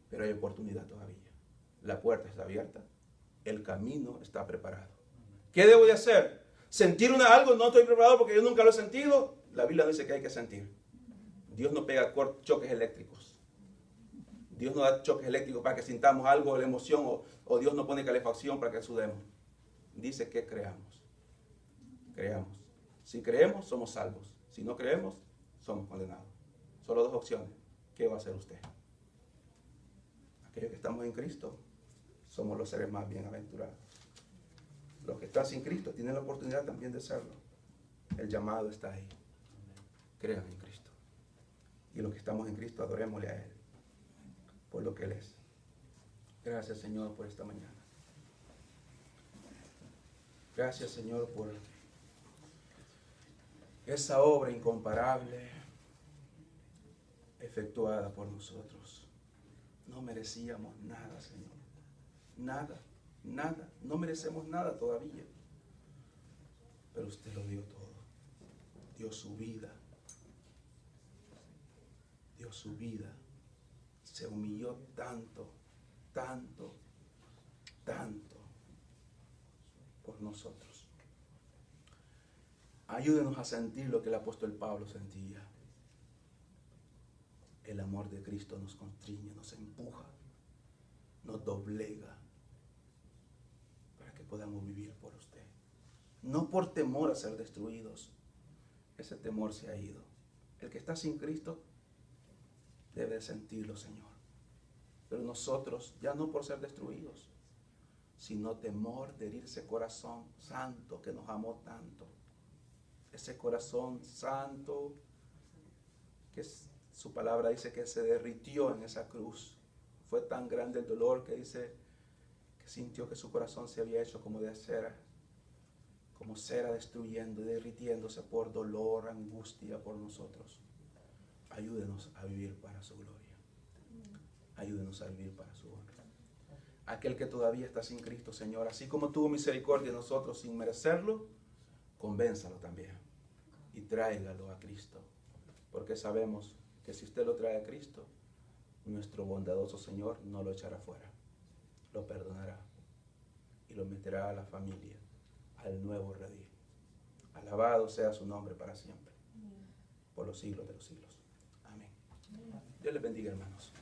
Pero hay oportunidad todavía. La puerta está abierta. El camino está preparado. ¿Qué debo de hacer? ¿Sentir algo? No estoy preparado porque yo nunca lo he sentido. La Biblia dice que hay que sentir. Dios no pega choques eléctricos. Dios no da choques eléctricos para que sintamos algo de la emoción o Dios no pone calefacción para que sudemos. Dice que creamos. Creamos. Si creemos, somos salvos. Si no creemos, somos condenados. Solo 2 opciones. ¿Qué va a hacer usted? Aquellos que estamos en Cristo, somos los seres más bienaventurados. Los que están sin Cristo tienen la oportunidad también de serlo. El llamado está ahí. Crean en Cristo. Y los que estamos en Cristo, adorémosle a Él por lo que Él es. Gracias, Señor, por esta mañana. Gracias, Señor, por esa obra incomparable efectuada por nosotros. No merecíamos nada, Señor. Nada, nada. No merecemos nada todavía. Pero usted lo dio todo. Dio su vida. Dio su vida. Se humilló tanto, tanto, tanto por nosotros. Ayúdenos a sentir lo que el apóstol Pablo sentía. El amor de Cristo nos constriñe, nos empuja, nos doblega para que podamos vivir por usted. No por temor a ser destruidos. Ese temor se ha ido. El que está sin Cristo debe sentirlo, Señor. Pero nosotros, ya no por ser destruidos, sino temor de herir ese corazón santo que nos amó tanto. Ese corazón santo que su palabra dice que se derritió en esa cruz. Fue tan grande el dolor que dice que sintió que su corazón se había hecho como de cera, como cera destruyendo y derritiéndose por dolor, angustia por nosotros. Ayúdenos a vivir para su gloria. Ayúdenos a vivir para su honra. Aquel que todavía está sin Cristo, Señor, así como tuvo misericordia de nosotros sin merecerlo, convénzalo también y tráigalo a Cristo, porque sabemos que si usted lo trae a Cristo, nuestro bondadoso Señor no lo echará fuera, lo perdonará y lo meterá a la familia, al nuevo redil. Alabado sea su nombre para siempre, por los siglos de los siglos. Amén. Dios les bendiga, hermanos.